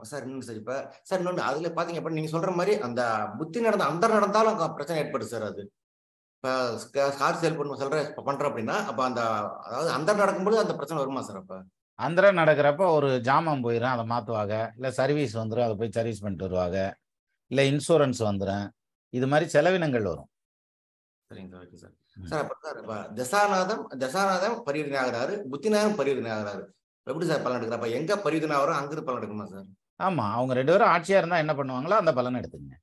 சார்? இன்னொன்று சார், இப்ப சார் இன்னொன்று அதுல பாத்தீங்க அப்படின்னா நீங்க சொல்ற மாதிரி அந்த புத்தி நடந்தாலும் பிரச்சனை ஏற்படுது சார். அது இப்ப கார் சேல் பண்றோம் அப்படின்னா அப்ப அந்த அதாவது அந்த நடக்கும்போது அந்த பிரச்சனை வருமா சார்? அப்ப அந்தரம் நடக்கிறப்ப ஒரு ஜாமான் போயிடும், அதை மாற்றுவாங்க, இல்லை சர்வீஸ் வந்துடும், அதை போய் சர்வீஸ் பண்ணிட்டு வருவாங்க, இல்லை இன்சூரன்ஸ் வந்துடும், இது மாதிரி செலவினங்கள் வரும். சரிங்க சார். Okay sir. சார் அப்ப சார் இப்போ தசாநாதம் பரிவர்த்தனை ஆகிறாரு, புத்திநாதம் பரிவர்த்தனை ஆகிறாரு, எப்படி சார் பலன் எடுக்கிறப்ப? எங்க பரிவர்த்தனை ஆகிறோம் அங்கிருந்து பலன் எடுக்குமா சார்? ஆமா, அவங்க 2 பேரும் ஆட்சியா இருந்தா என்ன பண்ணுவாங்களோ அந்த பலன் எடுத்துங்க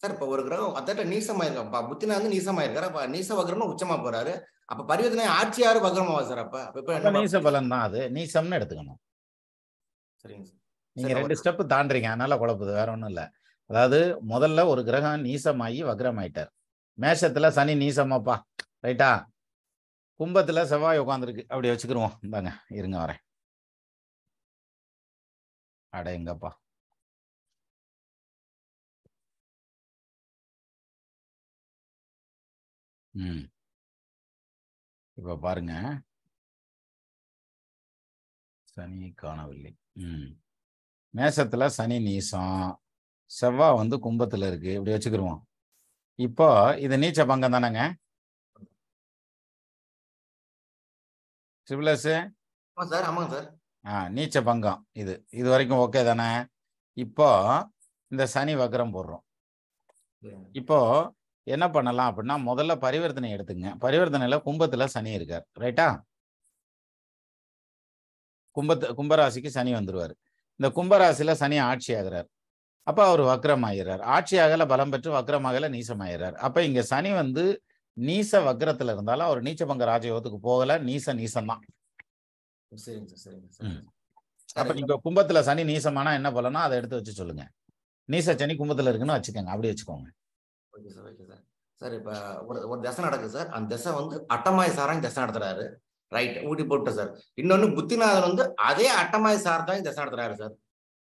சார். இப்போ ஒரு கிரகம் அதாட்ட நீசமாயிருக்கா, புத்திநாதன் நீசமாயிருக்காரு, அப்ப நீச வக்ரமா உச்சமா போறாரு, அப்ப பரிவர்த்தனை ஆட்சியாரு வக்ரமாவா சார்? அப்ப நீச பலன் தான், அது நீசம்னு எடுத்துக்கணும். சரிங்க சார். நீங்க 2 ஸ்டெப் தாண்டுறீங்க, அதனால குழப்புது, வேற ஒன்றும் இல்லை. அதாவது முதல்ல ஒரு கிரகம் நீசமாகி வக்ரமாயிட்டார். மேஷத்துல சனி நீசமாப்பா, ரைட்டா? கும்பத்துல செவ்வாய் உட்காந்துருக்கு, அப்படி வச்சுக்கிருவோம். இந்தாங்க இருங்க வரேன். அட எங்கப்பா, இப்ப பாருங்க, சனி காணவில்லை. மேஷத்துல சனி நீசம், செவ்வாய் வந்து கும்பத்துல இருக்கு, இப்படி வச்சுக்கிருவோம். இப்போ இது நீச்ச பங்கம் தானேங்க ட்ரிபிள் எஸ்? சார் ஆமாங்க சார். நீச்ச பங்கம் இது வரைக்கும் ஓகே தானே? இப்போ இந்த சனி வக்ரம் போடுறோம். இப்போ என்ன பண்ணலாம் அப்படின்னா முதல்ல பரிவர்த்தனை எடுத்துங்க. பரிவர்த்தனையில கும்பத்துல சனி இருக்கார், ரைட்டா? கும்பராசிக்கு சனி வந்துருவாரு. இந்த கும்பராசியில சனி ஆட்சி ஆகிறார், அப்ப அவர் வக்ரம் ஆகிறார். ஆட்சி ஆகல பலம் பெற்று வக்ரமாகல நீசமாகிறார். அப்ப இங்க சனி வந்து நீச வக்ரத்துல இருந்தாலும் அவர் நீச்ச பங்க ராஜயோகத்துக்கு போகல, நீசம் தான். அப்ப நீங்க கும்பத்துல சனி நீசமானா என்ன பண்ணலாம், அதை எடுத்து வச்சு சொல்லுங்க. நீச சனி கும்பத்துல இருக்குன்னு வச்சுக்கோங்க, அப்படி வச்சுக்கோங்க. Okay sir. Okay sir. Sir இப்ப ஒரு தசை நடக்குது சார், அந்த தசை வந்து அட்டமாய சாரம் தசை நடத்துறாரு, ரைட்? ஊட்டி போட்டு சார். இன்னொன்னு புத்திநாதன் வந்து அதே அட்டமாய சார் தான் தசை நடத்துறாரு சார்.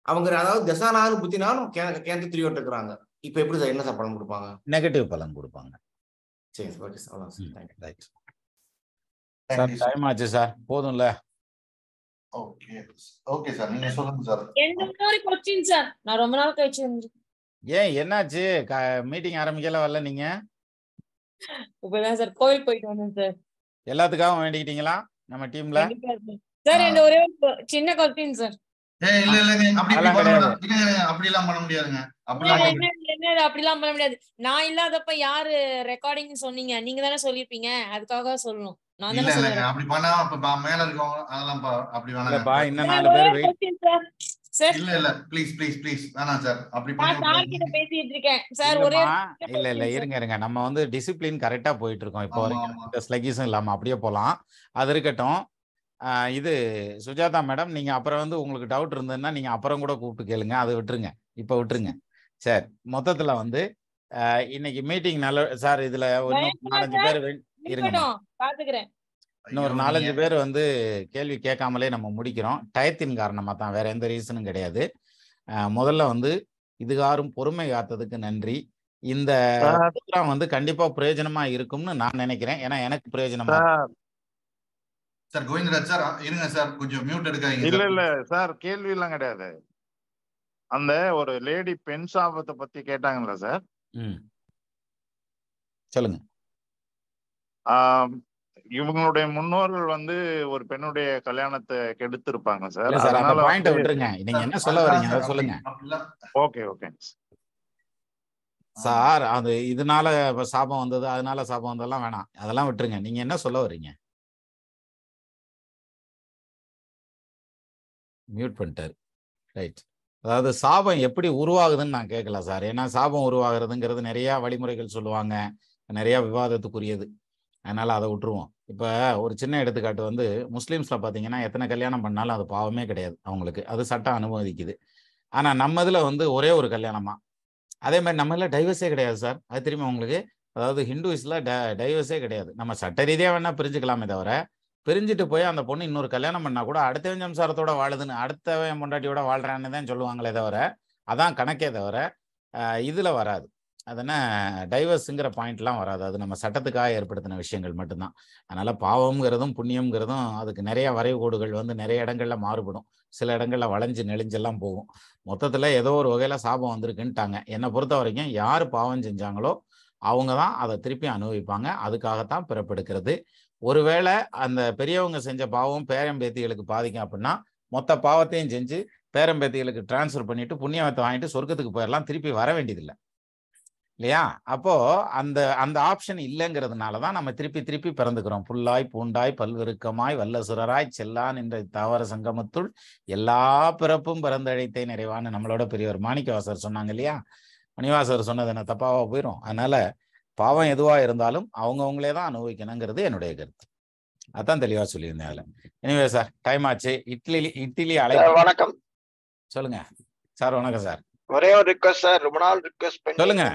அவங்க அதாவது தசாநாதன் புத்திநாதன் கேந்து திரியோட்டு இருக்கிறாங்க. இப்ப எப்படி சார் என்ன சார் பலன் கொடுப்பாங்க? நெகட்டிவ் பலன் கொடுப்பாங்க. சரி sir. Okay sir. Right sir, time ஆச்சு சார், போதும்ல? ஓகே ஓகே சார், நீங்க சொல்லுங்க சார். என்ன மாதிரி கொஸ்டின் சார், நான் ரொம்ப நாள் கழிச்சு வந்தேன். ஏன் என்னாச்சு? மீட்டிங் ஆரம்பிக்கல வரல நீங்க? இப்பதான் சார் கோயில் போயிட்டு வந்தேன் சார். எல்லாத்துக்காகவும் வேண்டிக்கிட்டீங்களா நம்ம டீம்ல? சார் இந்த ஒரே ஒரு சின்ன கொஸ்டின் சார். இல்ல இல்லங்க அப்படி அதெல்லாம் கிடையாது. அப்படி எல்லாம் பண்ண முடியாதுங்க. என்ன அப்படிலாம் பண்ண முடியாது. நான் இல்லாதப்ப யாரு ரெக்கார்டிங் சொன்னீங்க? நீங்க தானே சொல்லிருப்பீங்க. அதுக்காக சொல்லணும். நான் தானே சொல்றேன். அப்படி பண்ணாம மேல இருக்கவங்க அதெல்லாம் அப்படி இல்லப்பா, வேணாங்க. இன்னும் 4 பேர் வெயிட். இல்ல ப்ளீஸ் வேணாம் சார். அப்படி பண்ணி பேசிட்டு இருக்கேன் சார். ஒரே இல்ல இருங்க. நம்ம வந்து டிசிப்ளின் கரெக்டா போயிட்டு இருக்கோம் இப்போ வரைக்கும். இந்த ஸ்லகிஸும் இல்லாம அப்படியே போலாம். அது இருக்கட்டும். இது சுஜாதா மேடம், நீங்க அப்புறம் வந்து உங்களுக்கு டவுட் இருந்ததுன்னா நீங்க அப்புறம் கூட கூப்பிட்டு கேளுங்க. அதை விட்டுருங்க, இப்போ விட்டுருங்க. சரி, மொத்தத்துல வந்து இன்னைக்கு மீட்டிங் நல்ல சார். இதுல ஒரு 4-5 பேர் இருங்க, பாத்துக்கிறேன். இன்னொரு 4-5 பேர் வந்து கேள்வி கேட்காமலே நம்ம முடிக்கிறோம். டயத்தின் காரணமா தான், வேற எந்த ரீசனும் கிடையாது. முதல்ல வந்து இதுகாரும் பொறுமை காத்ததுக்கு நன்றி. இந்த ப்ரோக்ராம் வந்து கண்டிப்பா பிரயோஜனமா இருக்கும்னு நான் நினைக்கிறேன். ஏன்னா எனக்கு பிரயோஜனமா சார். கோவிந்தராஜ் சார் இருங்க சார், கொஞ்சம் மியூட் எடுக்காதீங்க. இல்ல சார், கேள்வி எல்லாம் கிடையாது. அந்த ஒரு லேடி பெண் சாபத்தை பத்தி கேட்டாங்கல்ல சார். சொல்லுங்க. இவங்களுடைய முன்னோர்கள் வந்து ஒரு பெண்ணுடைய கல்யாணத்தை கெடுத்து இருப்பாங்க சார். அந்த பாயிண்ட விட்டுருங்க. நீங்க என்ன சொல்ல வரீங்க அதை சொல்லுங்க. ஓகே சார், அது இதனால சாபம் வந்தது, அதனால சாபம் வந்ததெல்லாம் வேணாம், அதெல்லாம் விட்டுருங்க. நீங்க என்ன சொல்ல வரீங்க? மியூட் பண்ணிட்டாரு. ரைட். அதாவது சாபம் எப்படி உருவாகுதுன்னு நான் கேட்கல சார். ஏன்னா சாபம் உருவாகிறதுங்கிறது நிறைய வழிமுறைகள் சொல்லுவாங்க, நிறைய விவாதத்துக்குரியது. அதனால அதை விட்டுருவோம். இப்போ ஒரு சின்ன எடுத்துக்காட்டு வந்து முஸ்லீம்ஸ்ல பார்த்தீங்கன்னா எத்தனை கல்யாணம் பண்ணாலும் அது பாவமே கிடையாது அவங்களுக்கு, அது சட்டம் அனுமதிக்குது. ஆனால் நம்ம இதில் வந்து ஒரே ஒரு கல்யாணமா. அதே மாதிரி நம்ம இதில் டைவர்ஸே கிடையாது சார். அது தெரியுமா உங்களுக்கு? அதாவது ஹிந்துஸ்ல டைவர்ஸே கிடையாது. நம்ம சட்ட ரீதியாக வேணா பிரிஞ்சுக்கலாமே தவிர, பிரிஞ்சுட்டு போய் அந்த பொண்ணு இன்னொரு கல்யாணம் பண்ணா கூட அடுத்தவன் சம்சாரத்தோட வாழுதுன்னு அடுத்தவன் பொண்டாட்டியோட வாழ்றான்னு தான் சொல்லுவாங்களே தவிர, அதான் கணக்கே தவிர இதில் வராது. அதனா டைவர்ஸுங்கிற பாயிண்ட்லாம் வராது. அது நம்ம சட்டத்துக்காக ஏற்படுத்தின விஷயங்கள் மட்டும்தான். அதனால பாவம்ங்கிறதும் புண்ணியம்ங்கிறதும் அதுக்கு நிறைய வரைவுகோடுகள் வந்து நிறைய இடங்கள்ல மாறுபடும். சில இடங்கள்ல வளைஞ்சு நெளிஞ்செல்லாம் போகும். மொத்தத்துல ஏதோ ஒரு வகையில சாபம் வந்திருக்குன்ட்டாங்க. என்னை பொறுத்த வரைக்கும் யார் பாவம் செஞ்சாங்களோ அவங்க தான் அதை திருப்பி அனுபவிப்பாங்க. அதுக்காகத்தான் பிறப்பெடுக்கிறது. ஒருவேளை அந்த பெரியவங்க செஞ்ச பாவம் பேரம்பேத்திகளுக்கு பாதிக்கும் அப்படின்னா மொத்த பாவத்தையும் செஞ்சு பேரம்பேத்திகளுக்கு டிரான்ஸ்ஃபர் பண்ணிட்டு புண்ணியத்தை வாங்கிட்டு சொர்க்கத்துக்கு போயிடலாம், திருப்பி வர வேண்டியதில்லை இல்லையா? அப்போ அந்த அந்த ஆப்ஷன் இல்லைங்கிறதுனால தான் நம்ம திருப்பி பிறந்துக்கிறோம். புல்லாய் பூண்டாய் பல்வெருக்கமாய் வல்லசுரராய் செல்லான் என்ற தாவர சங்கமத்துள் எல்லா பிறப்பும் பிறந்தழைத்தே நிறைவான்னு நம்மளோட பெரியவர் மாணிக்கவாசர் சொன்னாங்க இல்லையா? மணிவாசர் சொன்னது என்ன தப்பாவா போயிடும்? அதனால பாவம் எதுவா இருந்தாலும் அவங்கவுங்களே தான் அனுபவிக்கணுங்கிறது என்னுடைய கருத்து. அதான் தெளிவா சொல்லியிருந்தேன் அதுல. எனிவே சார், டைம் ஆச்சு. இட்லி வணக்கம். சொல்லுங்க சார். வணக்கம் சார். ஒரே ஒரு ரிக்வெஸ்ட் சார், ரொம்ப நாள் ரிக்வெஸ்ட் பண்ணி சொல்லுங்க.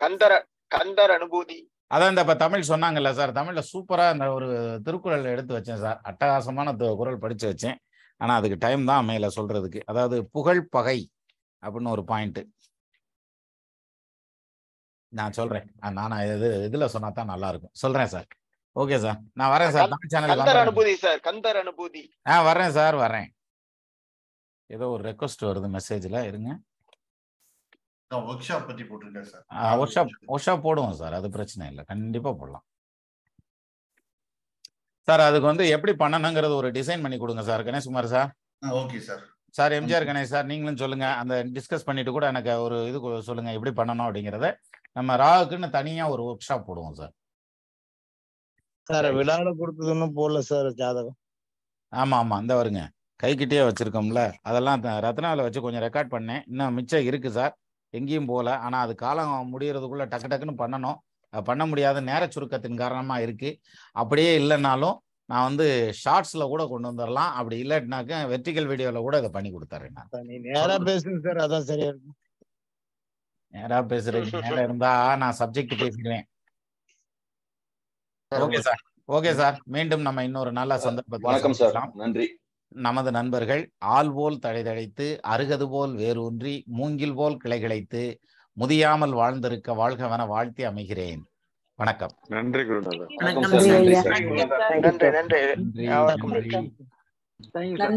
கந்தர் அனுபூதி. அதான் இந்த இப்ப தமிழ் சொன்னாங்கல்ல சார், தமிழ்ல சூப்பரா இந்த ஒரு திருக்குறள் எடுத்து வச்சேன் சார். அட்டகாசமான குறள் படிச்சு வச்சேன். ஆனா அதுக்கு டைம் தான் அமையல சொல்றதுக்கு. அதாவது புகழ் பகை அப்படின்னு ஒரு பாயிண்ட் நான் சொல்றேன். நான் இதுல சொன்னா தான் நல்லா இருக்கும். சொல்றேன் சார். ஓகே சார், நான் வரேன் சார். தமிழ் சேனலுக்கு கந்தர் அனுபூதி சார், கந்தர் அனுபூதி. வரேன் சார், வரேன். ஏதோ ஒரு ரெக்வஸ்ட் வருது மெசேஜ்ல, இருங்க. ஒர்க்ஷாப் பத்தி போட்டுருக்கேன் சார். ஒர்க்ஷாப் போடுவோம் சார், அது பிரச்சனை இல்லை, கண்டிப்பா போடலாம் சார். அதுக்கு வந்து எப்படி பண்ணணுங்கிறது ஒரு டிசைன் பண்ணி கொடுங்க sir. Ganeshkumar sir. Okay sir. Sir MGR Ganesh sir, நீங்களும் சொல்லுங்க. அந்த டிஸ்கஸ் பண்ணிட்டு கூட எனக்கு ஒரு இது சொல்லுங்க எப்படி பண்ணணும் அப்படிங்கிறத. நம்ம ராகுக்குன்னு தனியா ஒரு ஒர்க் ஷாப் போடுவோம் சார். சார் விழாவில கொடுத்ததுன்னு போடல சார் ஜாதகம். ஆமா இந்த வருங்க கைக்கிட்டே வச்சிருக்கோம்ல, அதெல்லாம் ரத்னாவில் வச்சு கொஞ்சம் ரெக்கார்ட் பண்ணேன். இன்னும் மிச்சம் இருக்கு சார், எங்கேயும் போகல. ஆனா அது காலம் முடியறதுக்குள்ள டக்குன்னு பண்ணணும். பண்ண முடியாத நேர சுருக்கத்தின் காரணமா இருக்கு. அப்படியே இல்லைன்னாலும் நான் வந்து ஷார்ட்ஸ்ல கூட கொண்டு வந்துடலாம். அப்படி இல்லைன்னாக்க வெர்டிகல் வீடியோல கூட இதை பண்ணி கொடுத்துறேன். நீ நேரா பேசுங்க சார், அதான் சரியா இருக்கும். நேரா பேசுறதுக்கு நேரம் இருந்தா நான் சப்ஜெக்ட் பேசிடுவேன். Okay sir. மீண்டும் நம்ம இன்னொரு நல்ல சந்தர்ப்பத்தில் நன்றி. நமது நண்பர்கள் ஆள் போல் தழைதழைத்து அருகது போல் வேரூன்றி மூங்கில் போல் கிளைகிழைத்து முதியாமல் வாழ்ந்திருக்க வாழ்கவென வாழ்த்தி அமைகிறேன். வணக்கம். நன்றி. நன்றி.